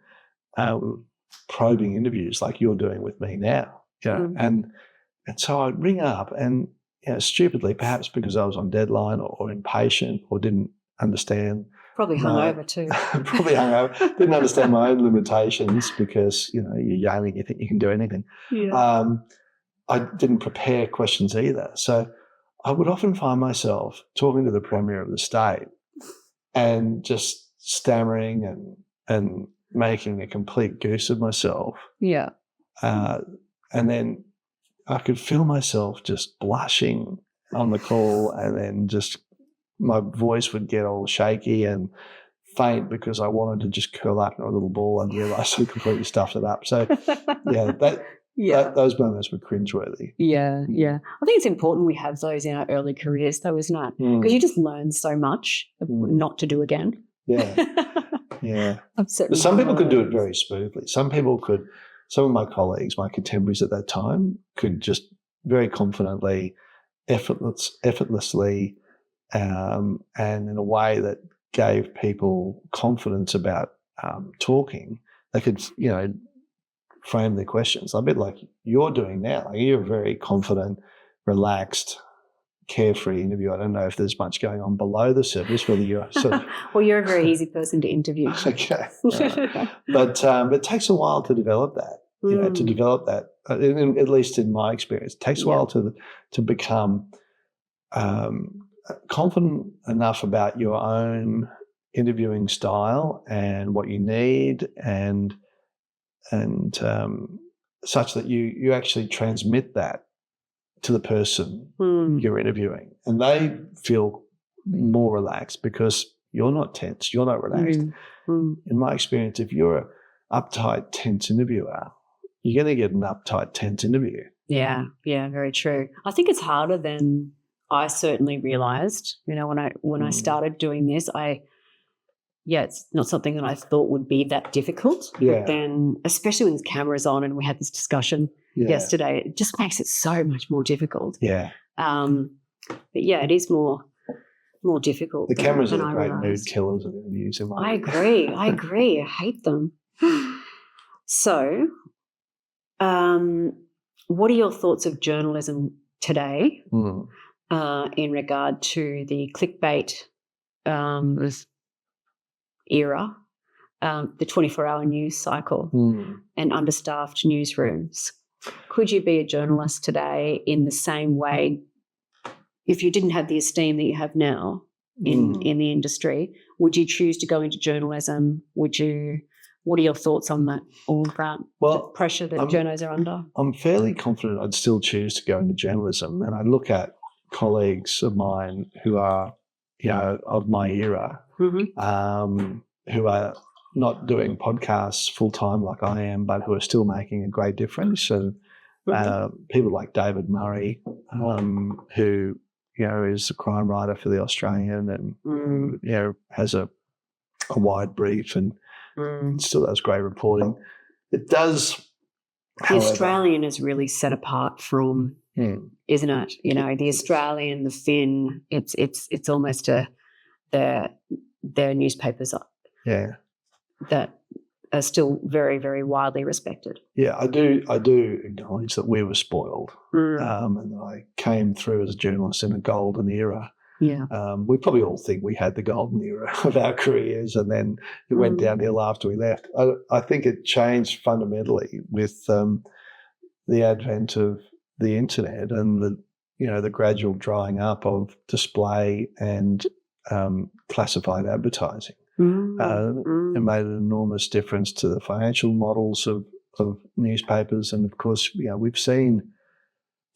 probing interviews like you're doing with me now. And so I'd ring up and, stupidly, perhaps because I was on deadline or impatient or didn't understand. Probably hungover too. Probably hungover. Didn't understand my own limitations because, you're young and you think you can do anything. Yeah. I didn't prepare questions either. So I would often find myself talking to the Premier of the state and just stammering and making a complete goose of myself. Yeah. And then I could feel myself just blushing on the call, and then just my voice would get all shaky and faint because I wanted to just curl up in a little ball and realise I completely stuffed it up. So, those moments were cringeworthy. Yeah, yeah. I think it's important we have those in our early careers though, isn't it? Because you just learn so much not to do again. Yeah, yeah. But some people could do it very smoothly. Some people could some of my colleagues, my contemporaries at that time, could just very confidently, effortlessly, and in a way that gave people confidence about talking. They could, frame their questions a bit like you're doing now. Like, you're a very confident, relaxed, carefree interview. I don't know if there's much going on below the surface, whether you're sort of well, you're a very easy person to interview. Okay. Right. But it takes a while to develop that, to develop that, at least in my experience. It takes a while to become confident enough about your own interviewing style and what you need and such that you actually transmit that to the person you're interviewing, and they feel more relaxed because you're not tense, you're not relaxed. In my experience, if you're an uptight, tense interviewer, you're going to get an uptight, tense interview. Yeah, very true. I think it's harder than I certainly realised. When I started doing this, it's not something that I thought would be that difficult. Yeah. But then, especially when the camera's on, and we had this discussion yesterday, it just makes it so much more difficult. Yeah. But it is more difficult. The cameras are great mood killers of interviews. I agree. I hate them. So, what are your thoughts of journalism today in regard to the clickbait era, the 24-hour news cycle and understaffed newsrooms? Could you be a journalist today in the same way if you didn't have the esteem that you have now in the industry? Would you choose to go into journalism? What are your thoughts on that, all that the pressure that journos are under? I'm fairly confident I'd still choose to go into journalism, and I look at colleagues of mine who are, of my era, who are not doing podcasts full time like I am, but who are still making a great difference. And people like David Murray, who is a crime writer for the Australian, and has a wide brief and still does great reporting. It does. The Australian is really set apart from, isn't it? The Australian, the Finn. It's almost their newspapers. That are still very, very widely respected. Yeah, I do acknowledge that we were spoiled, and I came through as a journalist in a golden era. Yeah, we probably all think we had the golden era of our careers, and then it went downhill after we left. I think it changed fundamentally with the advent of the internet and the gradual drying up of display and classified advertising. It made an enormous difference to the financial models of newspapers, and of course, we've seen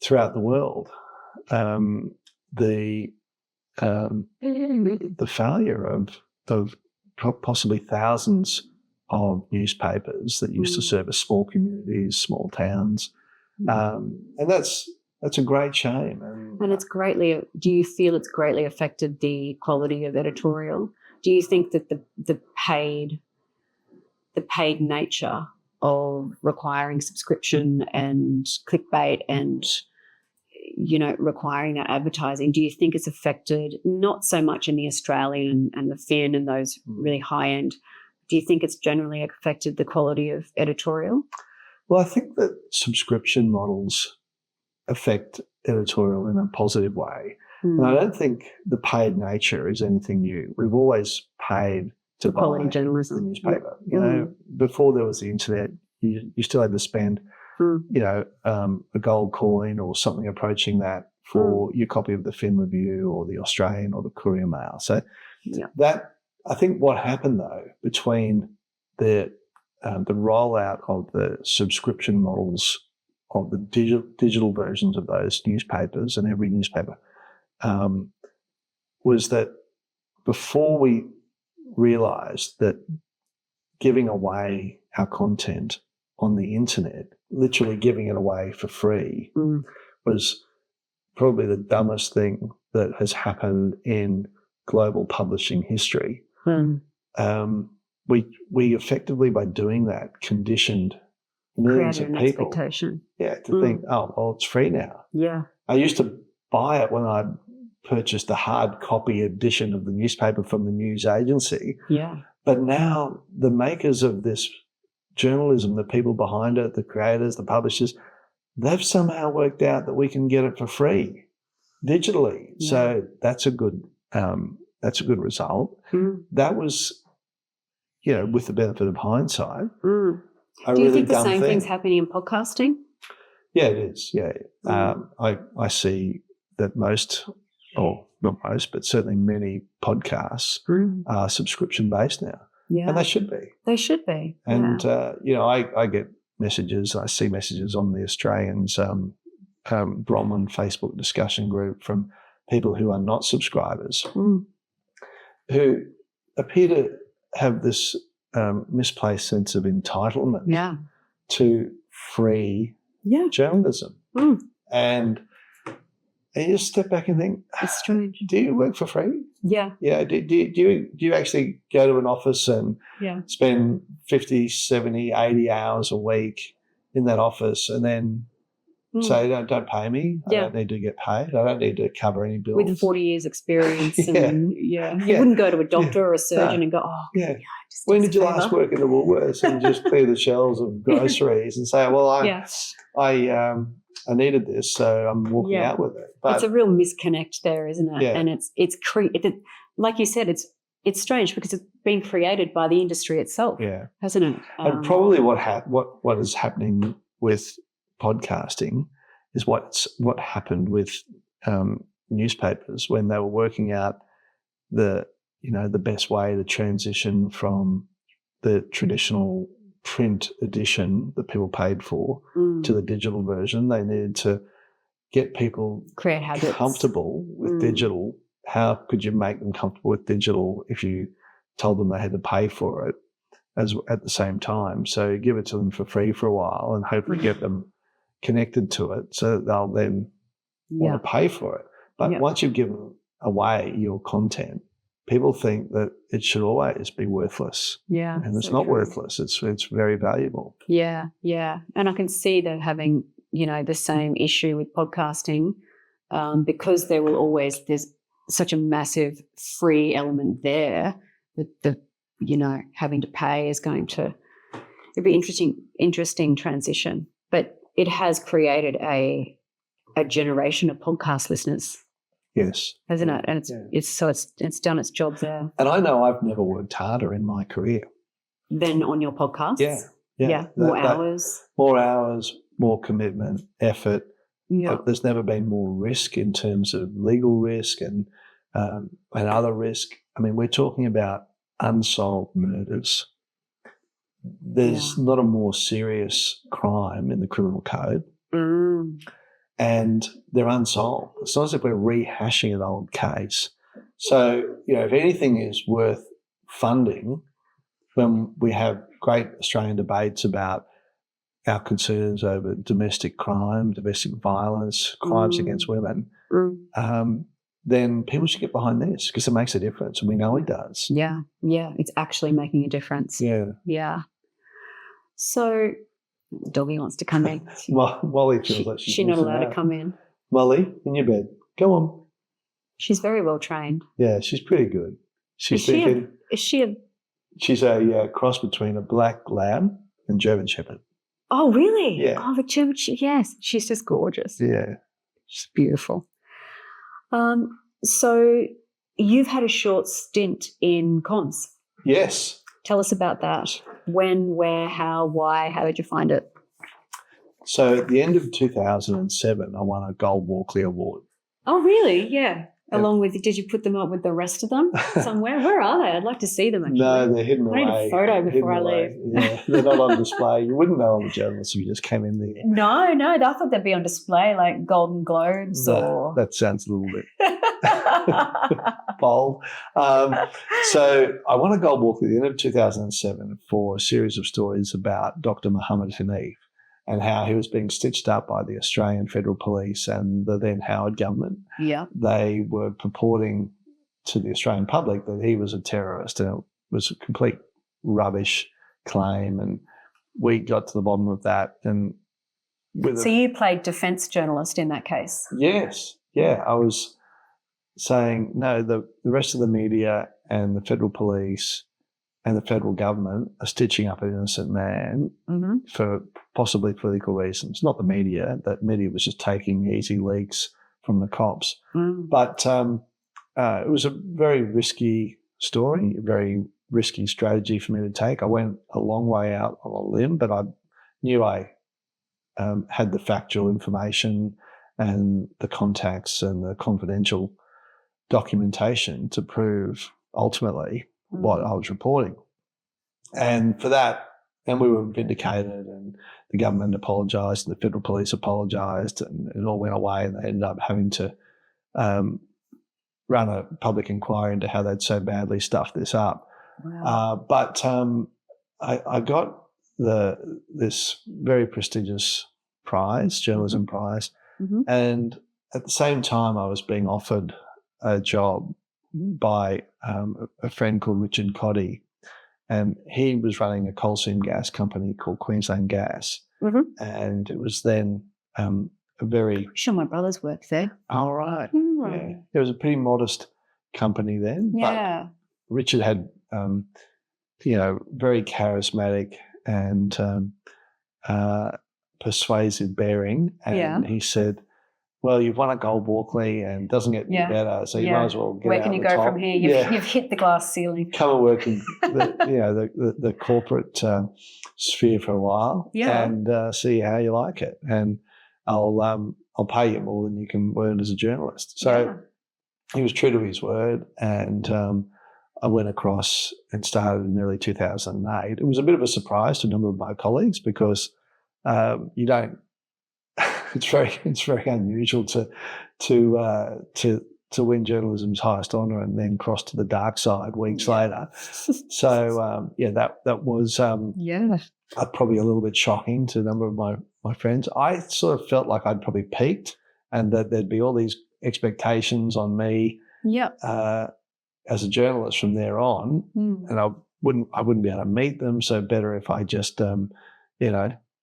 throughout the world the failure of possibly thousands of newspapers that used to service small communities, small towns, and that's a great shame. And it's greatly. Do you feel it's greatly affected the quality of editorial? Do you think that the paid nature of requiring subscription and clickbait and requiring that advertising, do you think it's affected not so much in the Australian and the Finn and those really high end? Do you think it's generally affected the quality of editorial? Well, I think that subscription models affect editorial in a positive way. And I don't think the paid nature is anything new. We've always paid to buy quality journalism, the newspaper. Before there was the internet, you still had to spend, a gold coin or something approaching that for your copy of the Finn Review or the Australian or the Courier Mail. So that, I think, what happened though between the rollout of the subscription models of the digital versions of those newspapers and every newspaper. Was that before we realised that giving away our content on the internet, literally giving it away for free, was probably the dumbest thing that has happened in global publishing history. We effectively, by doing that, conditioned millions Created of an people. expectation. Yeah, to think, oh, well, it's free now. Yeah. I used to buy it when I purchased a hard copy edition of the newspaper from the news agency. Yeah. But now the makers of this journalism, the people behind it, the creators, the publishers, they've somehow worked out that we can get it for free digitally. Yeah. So that's a good result. That was, with the benefit of hindsight, Do really you think the dumb same thing. thing's happening in podcasting? Yeah, it is. Yeah. I see that most, or not most, but certainly many podcasts are subscription-based now. Yeah. And they should be. They should be. And, I get messages, I see messages on the Australians Bronwyn Facebook discussion group from people who are not subscribers who appear to have this misplaced sense of entitlement to free journalism. And you just step back and think, it's strange. Do you work for free? Yeah. Yeah. Do you actually go to an office and spend 50, 70, 80 hours a week in that office and then say, don't pay me. I don't need to get paid. I don't need to cover any bills. With 40 years experience. And you wouldn't go to a doctor or a surgeon and go, when did you last work in the Woolworths and just clear the shelves of groceries and say, well, I needed this, so I'm walking out with it. But it's a real misconnect there, isn't it? Yeah. And it's like you said, it's strange because it's been created by the industry itself, hasn't it? And probably what is happening with podcasting is what happened with newspapers when they were working out the best way to transition from the traditional print edition that people paid for to the digital version. They needed to get people create habits comfortable with digital. How could you make them comfortable with digital if you told them they had to pay for it at the same time? So give it to them for free for a while and hopefully get them connected to it so that they'll then want to pay for it. But once you've given away your content, people think that it should always be worthless. Yeah. And it's not worthless. It's very valuable. Yeah, yeah. And I can see that having, the same issue with podcasting because there's such a massive free element there that having to pay is going to it'd be interesting transition. But it has created a generation of podcast listeners. Yes. Hasn't it? And it's done its job there. And I know I've never worked harder in my career than on your podcasts. Yeah. More hours. More hours, more commitment, effort. Yeah. There's never been more risk in terms of legal risk and other risk. I mean, we're talking about unsolved murders. There's not a more serious crime in the criminal code. And they're unsolved. It's not as if we're rehashing an old case. So, if anything is worth funding, when we have great Australian debates about our concerns over domestic crime, domestic violence, crimes against women, then people should get behind this because it makes a difference, and we know it does. Yeah, yeah, it's actually making a difference. Yeah. So, doggy wants to come in. Molly feels like she's not allowed to come in. Molly, in your bed. Come on. She's very well trained. Yeah, she's pretty good. She's a cross between a black lab and German Shepherd. Oh, really? Yeah. Oh, the German Shepherd. Yes, she's just gorgeous. Yeah. She's beautiful. So you've had a short stint in comms. Yes. Tell us about that. When, where, how, why? How did you find it? So at the end of 2007, I won a Gold Walkley Award. Oh, really? Yeah. Along with, did you put them up with the rest of them somewhere? Where are they? I'd like to see them, actually. No, they're hidden away. I need a photo before I leave. Yeah, they're not on display. You wouldn't know I'm a journalist if you just came in there. No, I thought they'd be on display, like Golden Globes or... That sounds a little bit bold. So I won a Gold Walkley at the end of 2007 for a series of stories about Dr. Muhammad Hanif and how he was being stitched up by the Australian Federal Police and the then Howard government. Yeah. They were purporting to the Australian public that he was a terrorist, and it was a complete rubbish claim. And we got to the bottom of that. And So you played defence journalist in that case? Yes. Yeah. I was saying, no, the rest of the media and the federal police and the federal government are stitching up an innocent man for possibly political reasons. Not the media. That media was just taking easy leaks from the cops. But it was a very risky story, a very risky strategy for me to take. I went a long way out on a limb, but I knew I had the factual information and the contacts and the confidential documentation to prove ultimately what I was reporting. And for that, and we were vindicated, and the government apologised, and the federal police apologised, and it all went away, and they ended up having to run a public inquiry into how they'd so badly stuffed this up. Wow. But I got this very prestigious prize, journalism prize, and at the same time I was being offered a job by a friend called Richard Coddy, and he was running a coal seam gas company called Queensland Gas, and it was then a very... Sure, my brothers worked there. All right. Yeah. It was a pretty modest company then. Yeah. But Richard had, very charismatic and persuasive bearing. And he said, well, you've won a gold Walkley and it doesn't get any better, so you might as well get Where out can you the go top. from here? You've hit the glass ceiling. Come and work in the corporate sphere for a while and see how you like it. And I'll pay you more than you can earn as a journalist. So he was true to his word, and I went across and started in early 2008. It was a bit of a surprise to a number of my colleagues because you don't. It's very unusual to win journalism's highest honour and then cross to the dark side weeks later. So that was probably a little bit shocking to a number of my friends. I sort of felt like I'd probably peaked and that there'd be all these expectations on me as a journalist from there on, and I wouldn't be able to meet them. So better if I just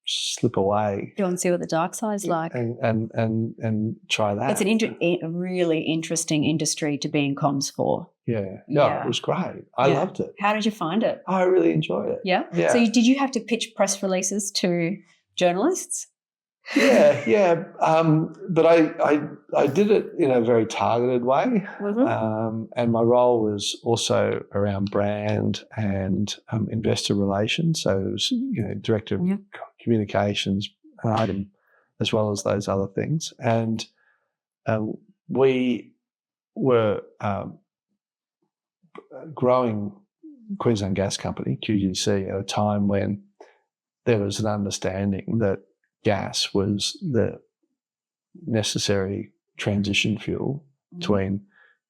slip away. Go and see what the dark side's like. And try that. It's a really interesting industry to be in comms for. Yeah, it was great. I loved it. How did you find it? I really enjoyed it. Yeah? So did you have to pitch press releases to journalists? Yeah. But I did it in a very targeted way. And my role was also around brand and investor relations. So it was, director of communications, as well as those other things. And we were growing Queensland Gas Company, QGC, at a time when there was an understanding that gas was the necessary transition fuel between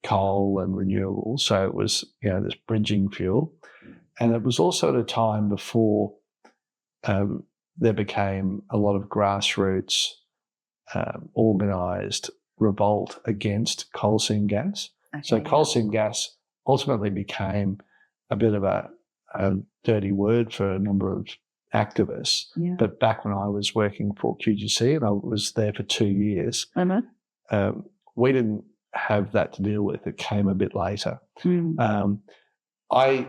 coal and renewables. So it was, this bridging fuel. And it was also at a time before there became a lot of grassroots organised revolt against coal seam gas. Okay, so coal seam gas ultimately became a bit of a dirty word for a number of activists. But back when I was working for QGC, and I was there for 2 years, we didn't have that to deal with. It came a bit later. I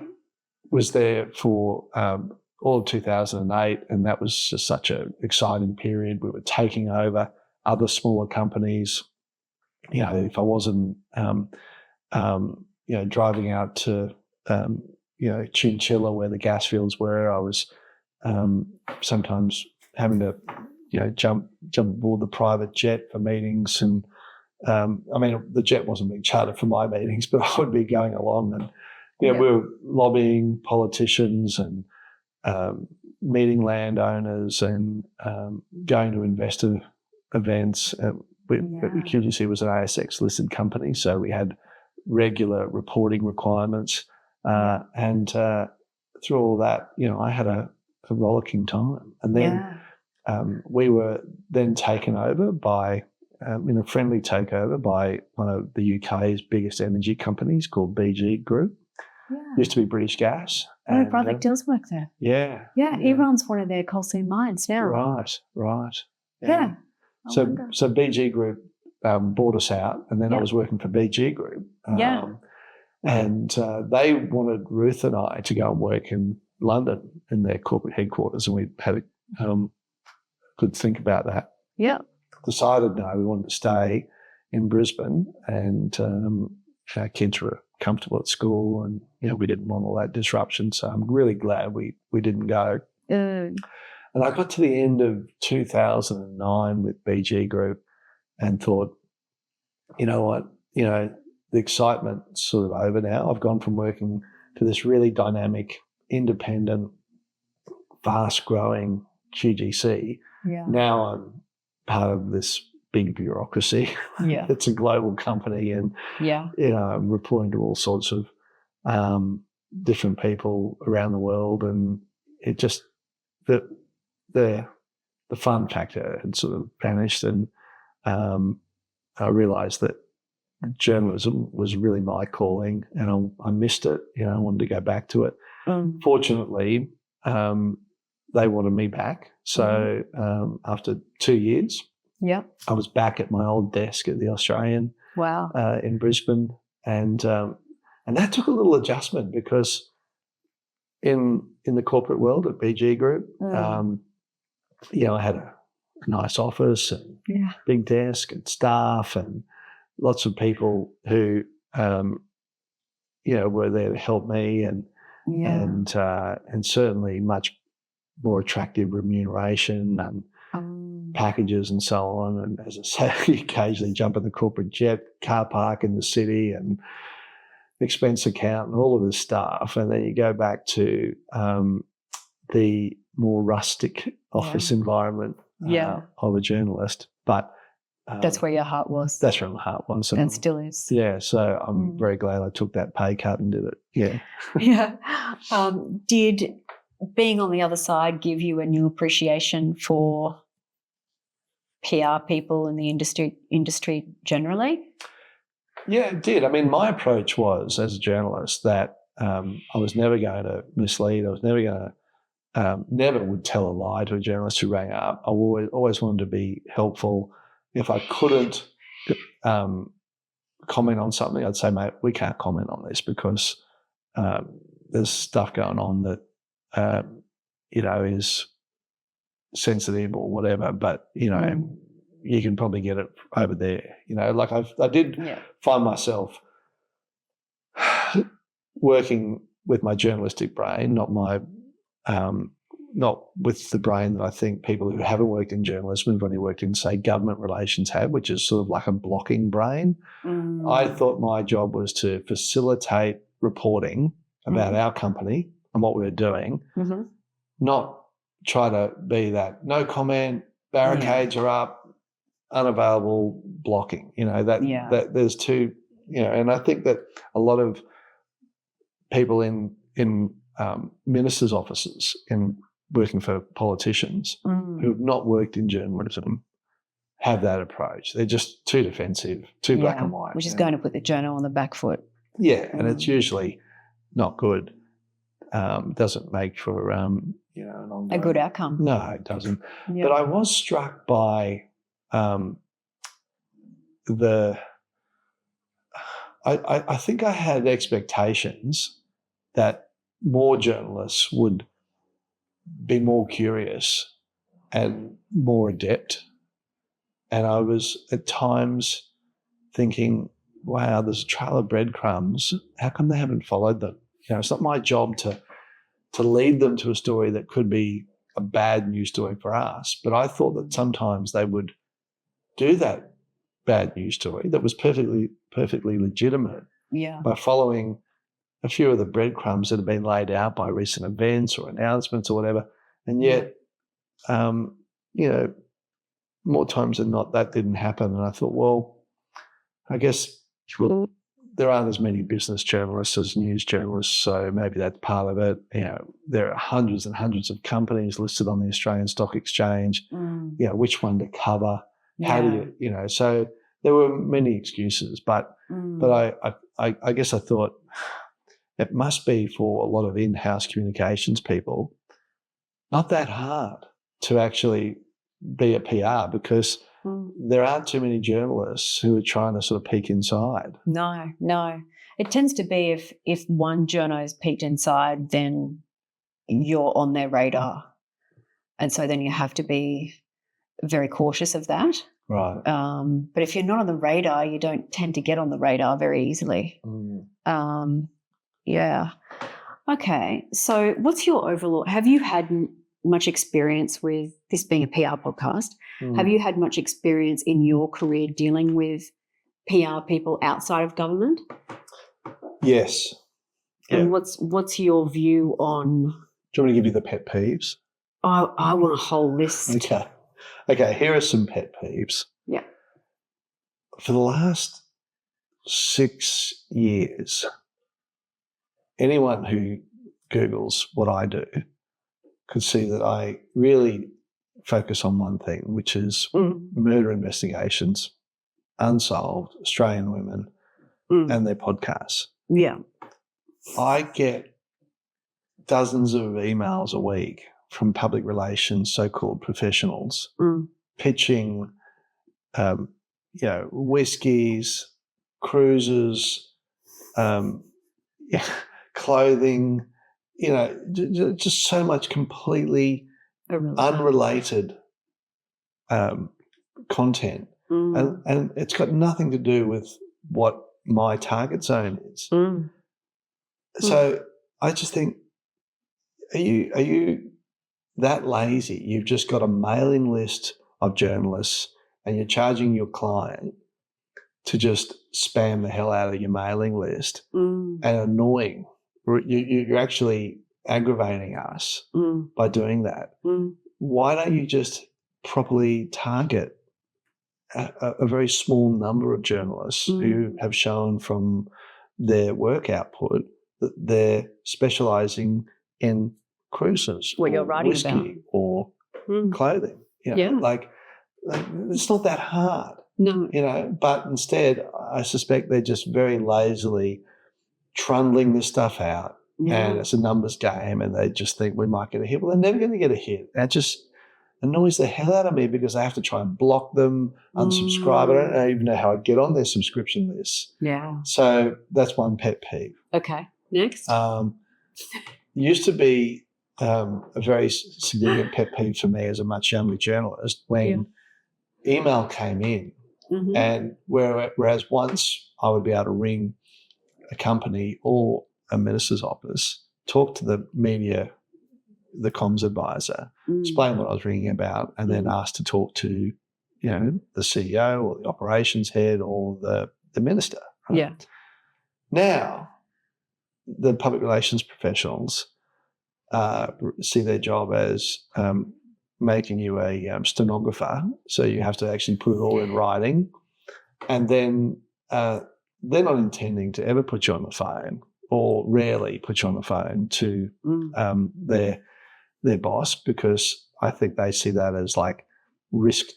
was there for all of 2008, and that was just such an exciting period. We were taking over other smaller companies. If I wasn't driving out to Chinchilla where the gas fields were, I was sometimes having to jump aboard the private jet for meetings. And the jet wasn't being chartered for my meetings, but I would be going along, and we were lobbying politicians and meeting landowners and going to investor events. QGC was an ASX listed company, so we had regular reporting requirements, and through all that, I had a rollicking time. And then we were then taken over by, in a friendly takeover, by one of the UK's biggest energy companies called BG Group. Used to be British Gas. My brother does work there. Yeah. Yeah, he runs one of their coal seam mines now. Right. Yeah. So BG Group bought us out, and then I was working for BG Group. And they wanted Ruth and I to go and work in London in their corporate headquarters, and we had could think about that. Yeah. Decided no, we wanted to stay in Brisbane, and our kids were comfortable at school, and we didn't want all that disruption. So I'm really glad we didn't go. And I got to the end of 2009 with BG Group and thought, you know what, the excitement's sort of over now. I've gone from working to this really dynamic, independent, fast-growing QGC. Yeah. Now I'm part of this big bureaucracy. Yeah. It's a global company, and I'm reporting to all sorts of different people around the world, and it just the fun factor had sort of vanished, and I realised that journalism was really my calling, and I missed it. I wanted to go back to it. Fortunately, they wanted me back. So after 2 years, I was back at my old desk at the Australian. Wow. In Brisbane, and that took a little adjustment, because in the corporate world at BG Group, I had a nice office and big desk and staff and lots of people who were there to help me, and certainly much more attractive remuneration and packages and so on. And as I say, you occasionally jump in the corporate jet, car park in the city, and expense account and all of this stuff. And then you go back to the more rustic office environment of a journalist. But that's where your heart was. That's where my heart was. And still is. Yeah, so I'm very glad I took that pay cut and did it. Yeah. Yeah. Did being on the other side give you a new appreciation for PR people in the industry generally? Yeah, it did. I mean, my approach was, as a journalist, that I was never going to mislead. I was never going to, never would tell a lie to a journalist who rang up. I always wanted to be helpful. If I couldn't comment on something, I'd say, mate, we can't comment on this because there's stuff going on that, is sensitive or whatever, but, you can probably get it over there. Like I did find myself working with my journalistic brain, not with the brain that I think people who haven't worked in journalism, who've only worked in, say, government relations have, which is sort of like a blocking brain. I thought my job was to facilitate reporting about our company and what we were doing, not try to be that no comment, barricades are up, unavailable, blocking. That there's two, and I think that a lot of people in ministers' offices and working for politicians who have not worked in journalism have that approach. They're just too defensive, too black and white. Which is going to put the journal on the back foot. Yeah, and it's usually not good. Doesn't make for an ongoing, a good outcome. No, it doesn't. Yeah. But I was struck by I think I had expectations that more journalists would be more curious and more adept. And I was at times thinking, wow, there's a trail of breadcrumbs. How come they haven't followed them? It's not my job to lead them to a story that could be a bad news story for us. But I thought that sometimes they would do that bad news story that was perfectly legitimate by following a few of the breadcrumbs that have been laid out by recent events or announcements or whatever. And yet, more times than not, that didn't happen. And I thought, well, I guess there aren't as many business journalists as news journalists, so maybe that's part of it. There are hundreds and hundreds of companies listed on the Australian Stock Exchange. Which one to cover? How do you, so there were many excuses, but I guess I thought it must be for a lot of in-house communications people not that hard to actually be a PR, because there aren't too many journalists who are trying to sort of peek inside. No. It tends to be if one journo has peeked inside, then you're on their radar. And so then you have to be very cautious of that. Right. But if you're not on the radar, you don't tend to get on the radar very easily. Yeah. Okay. So what's your overall, have you had much experience with this being a PR podcast? Have you had much experience in your career dealing with PR people outside of government? Yes. And what's your view on? Do you want me to give you the pet peeves? I want a whole list. Okay, here are some pet peeves. Yeah. For the last 6 years, anyone who Googles what I do could see that I really focus on one thing, which is murder investigations, unsolved Australian women and their podcasts. Yeah. I get dozens of emails a week from public relations so-called professionals pitching, whiskies, cruises, clothing, just so much completely unrelated content. And it's got nothing to do with what my target zone is. So I just think, are you that lazy? You've just got a mailing list of journalists and you're charging your client to just spam the hell out of your mailing list and annoying. You're actually aggravating us by doing that. Why don't you just properly target a very small number of journalists who have shown from their work output that they're specialising in cruises, what you're writing whiskey about, or clothing? Like it's not that hard. No. But instead, I suspect they're just very lazily trundling this stuff out, and it's a numbers game, and they just think we might get a hit. Well, they're never going to get a hit. That just annoys the hell out of me because I have to try and block them, unsubscribe. I don't even know how I get on their subscription list. Yeah. So that's one pet peeve. Okay. Next. Used to be a very significant pet peeve for me as a much younger journalist when email came in, and whereas once I would be able to ring a company or a minister's office, talk to the media, the comms advisor, explain what I was ringing about, and then ask to talk to, the CEO or the operations head or the minister. Right? Yeah. Now, the public relations professionals see their job as making you a stenographer, so you have to actually put it all in writing, and then they're not intending to ever put you on the phone, or rarely put you on the phone to their boss, because I think they see that as like risk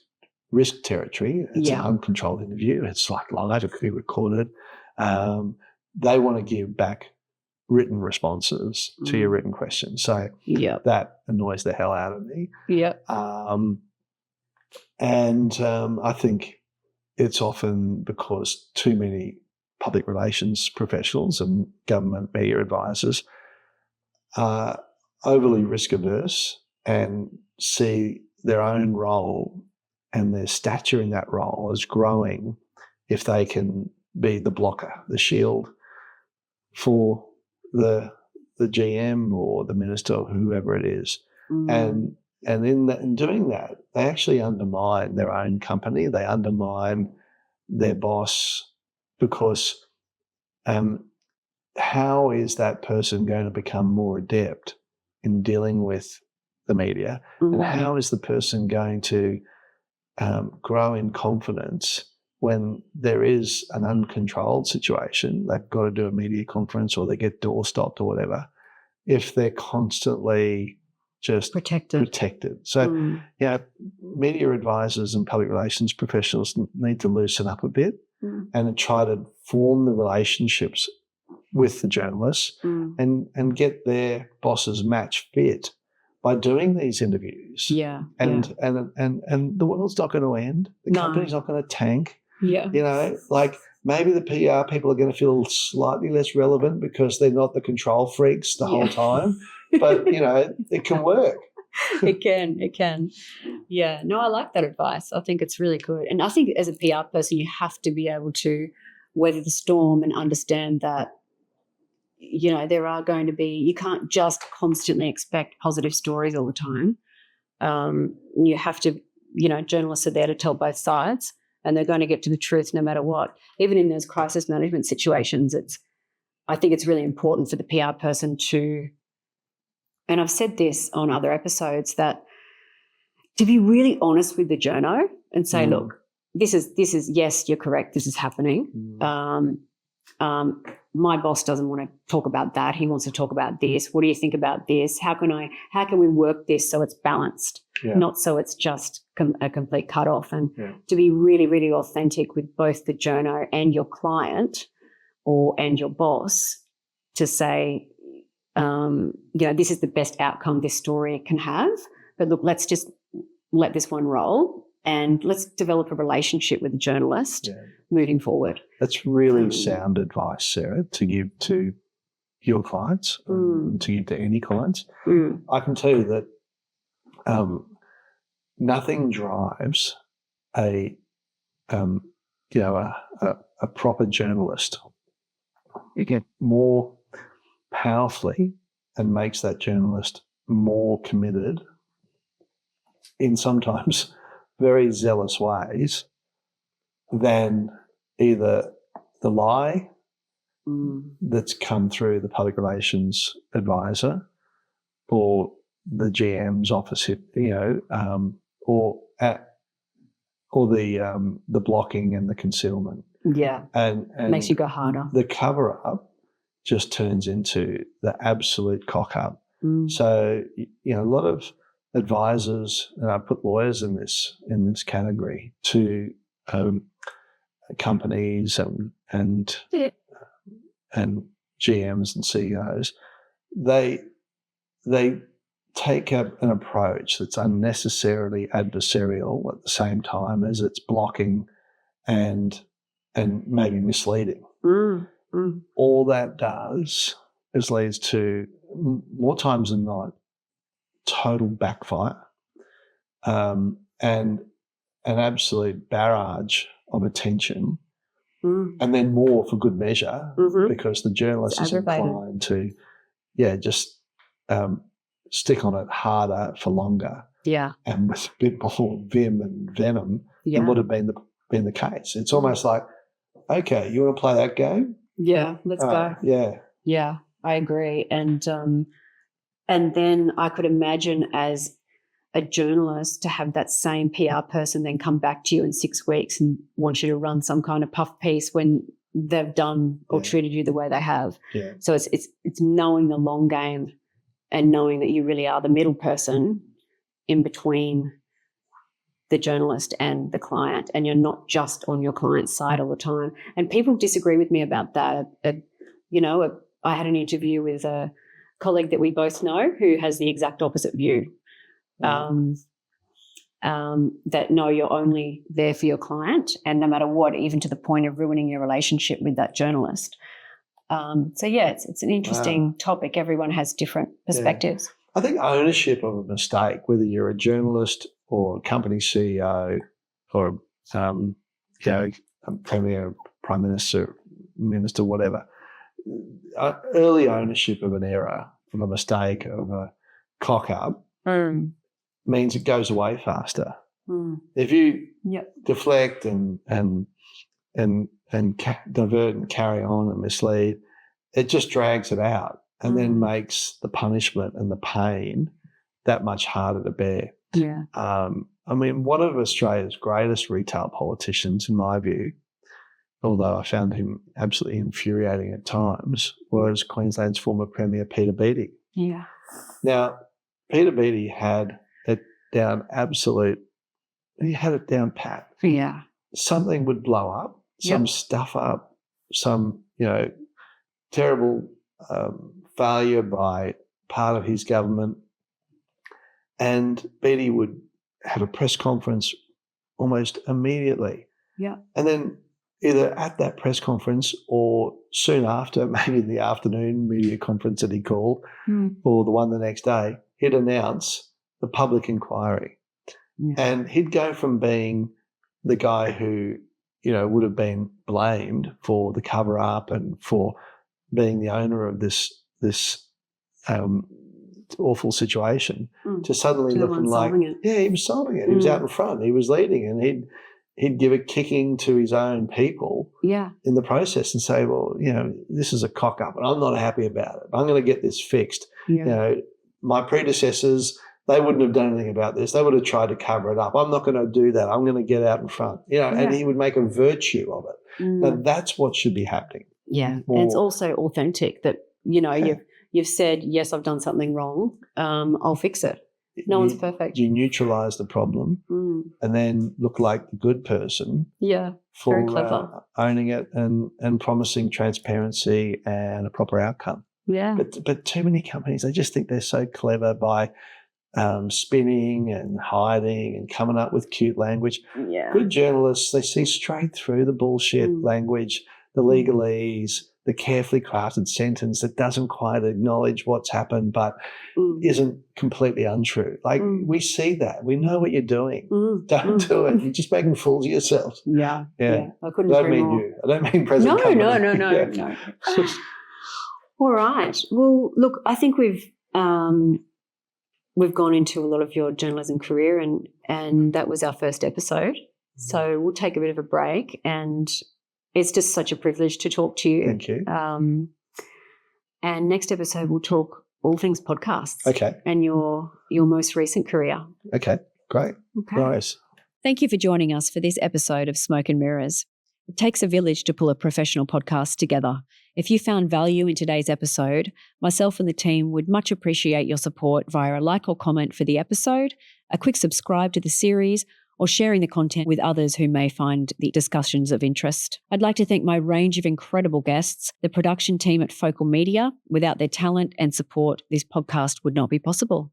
territory. It's an uncontrolled interview. It's like live, it could be recorded. They want to give back written responses to your written questions. So that annoys the hell out of me. I think it's often because too many public relations professionals and government media advisors are overly risk averse and see their own role and their stature in that role as growing if they can be the blocker, the shield for the GM or the minister or whoever it is. And in doing that, they actually undermine their own company. They undermine their boss, because how is that person going to become more adept in dealing with the media? And how is the person going to grow in confidence when there is an uncontrolled situation? They've got to do a media conference or they get door stopped or whatever, if they're constantly just protected. So, media advisors and public relations professionals need to loosen up a bit and try to form the relationships with the journalists Mm. and get their bosses match fit by doing these interviews. Yeah. And the world's not going to end. The No. company's not going to tank. Yeah. You know, like maybe the PR people are going to feel slightly less relevant because they're not the control freaks the whole time. But, you know, it can work. It can. Yeah. No, I like that advice. I think it's really good. And I think as a PR person, you have to be able to weather the storm and understand that, you know, there are going to be, you can't just constantly expect positive stories all the time. You have to, you know, journalists are there to tell both sides and they're going to get to the truth no matter what. Even in those crisis management situations, I think it's really important for the PR person to, and I've said this on other episodes, that to be really honest with the journo and say, look, this is yes, you're correct, this is happening. My boss doesn't want to talk about that. He wants to talk about this. What do you think about this? How can we work this so it's balanced, not so it's just a complete cut off? And to be really, really authentic with both the journo and your client and your boss to say, you know, this is the best outcome this story can have. But look, let's just let this one roll and let's develop a relationship with the journalist moving forward. That's really sound advice, Sarah, to give to your clients, to give to any clients. I can tell you that nothing drives a proper journalist more powerfully and makes that journalist more committed in sometimes very zealous ways than either the lie that's come through the public relations advisor or the GM's office, you know, or the blocking and the concealment. Yeah, and makes you go harder. The cover up just turns into the absolute cock up. So, you know, a lot of advisors, and I put lawyers in this category, to companies and GMs and CEOs, they take an approach that's unnecessarily adversarial at the same time as it's blocking and maybe misleading. All that does is leads to, more times than not, total backfire and an absolute barrage of attention, and then more for good measure, because the journalist is inclined to just stick on it harder for longer, and with a bit more vim and venom than would have been the case. It's almost like, okay, you want to play that game? Yeah, let's go. Yeah, I agree. And then I could imagine as a journalist to have that same PR person then come back to you in 6 weeks and want you to run some kind of puff piece when they've done or treated you the way they have. Yeah. So it's knowing the long game and knowing that you really are the middle person in between the journalist and the client, and you're not just on your client's side all the time. And people disagree with me about that. I had an interview with a colleague that we both know who has the exact opposite view, that no, you're only there for your client, and no matter what, even to the point of ruining your relationship with that journalist. It's an interesting topic. Everyone has different perspectives. I think ownership of a mistake, whether you're a journalist or a company CEO or a premier, prime minister, whatever, early ownership of an error, of a mistake, of a cock up means it goes away faster. If you deflect and divert and carry on and mislead, it just drags it out and then makes the punishment and the pain that much harder to bear. Yeah. I mean, one of Australia's greatest retail politicians, in my view, although I found him absolutely infuriating at times, was Queensland's former Premier Peter Beattie. Yeah. Now, Peter Beattie had it down pat. Yeah. Something would blow up, some stuff up, some, terrible failure by part of his government. And Beattie would have a press conference almost immediately. Yeah. And then either at that press conference or soon after, maybe the afternoon media conference that he called, or the one the next day, he'd announce the public inquiry. Yeah. And he'd go from being the guy who, would have been blamed for the cover up and for being the owner of this awful situation to suddenly looking like, he was solving it. He was out in front. He was leading, and he'd give a kicking to his own people in the process and say, well, this is a cock up and I'm not happy about it. I'm going to get this fixed. Yeah. My predecessors, they wouldn't have done anything about this. They would have tried to cover it up. I'm not going to do that. I'm going to get out in front, and he would make a virtue of it. Now, that's what should be happening. Yeah. And it's also authentic that, you've said, yes, I've done something wrong. I'll fix it. No one's perfect. You neutralise the problem and then look like the good person. Yeah, for very clever. Owning it and promising transparency and a proper outcome. Yeah. But too many companies, they just think they're so clever by spinning and hiding and coming up with cute language. Yeah. Good journalists, they see straight through the bullshit language, the legalese, the carefully crafted sentence that doesn't quite acknowledge what's happened but isn't completely untrue. Like we see that. We know what you're doing. Don't do it. You're just making fools of yourself. Yeah. I couldn't I don't agree mean more. you. I don't mean President Company. No. All right. Well, look, I think we've gone into a lot of your journalism career and that was our first episode. So we'll take a bit of a break, and it's just such a privilege to talk to you. Thank you. And next episode we'll talk all things podcasts. Okay. And your most recent career. Okay, great. Okay. Nice. Thank you for joining us for this episode of Smoke and Mirrors. It takes a village to pull a professional podcast together. If you found value in today's episode, myself and the team would much appreciate your support via a like or comment for the episode, a quick subscribe to the series, or sharing the content with others who may find the discussions of interest. I'd like to thank my range of incredible guests, the production team at Focal Media. Without their talent and support, this podcast would not be possible.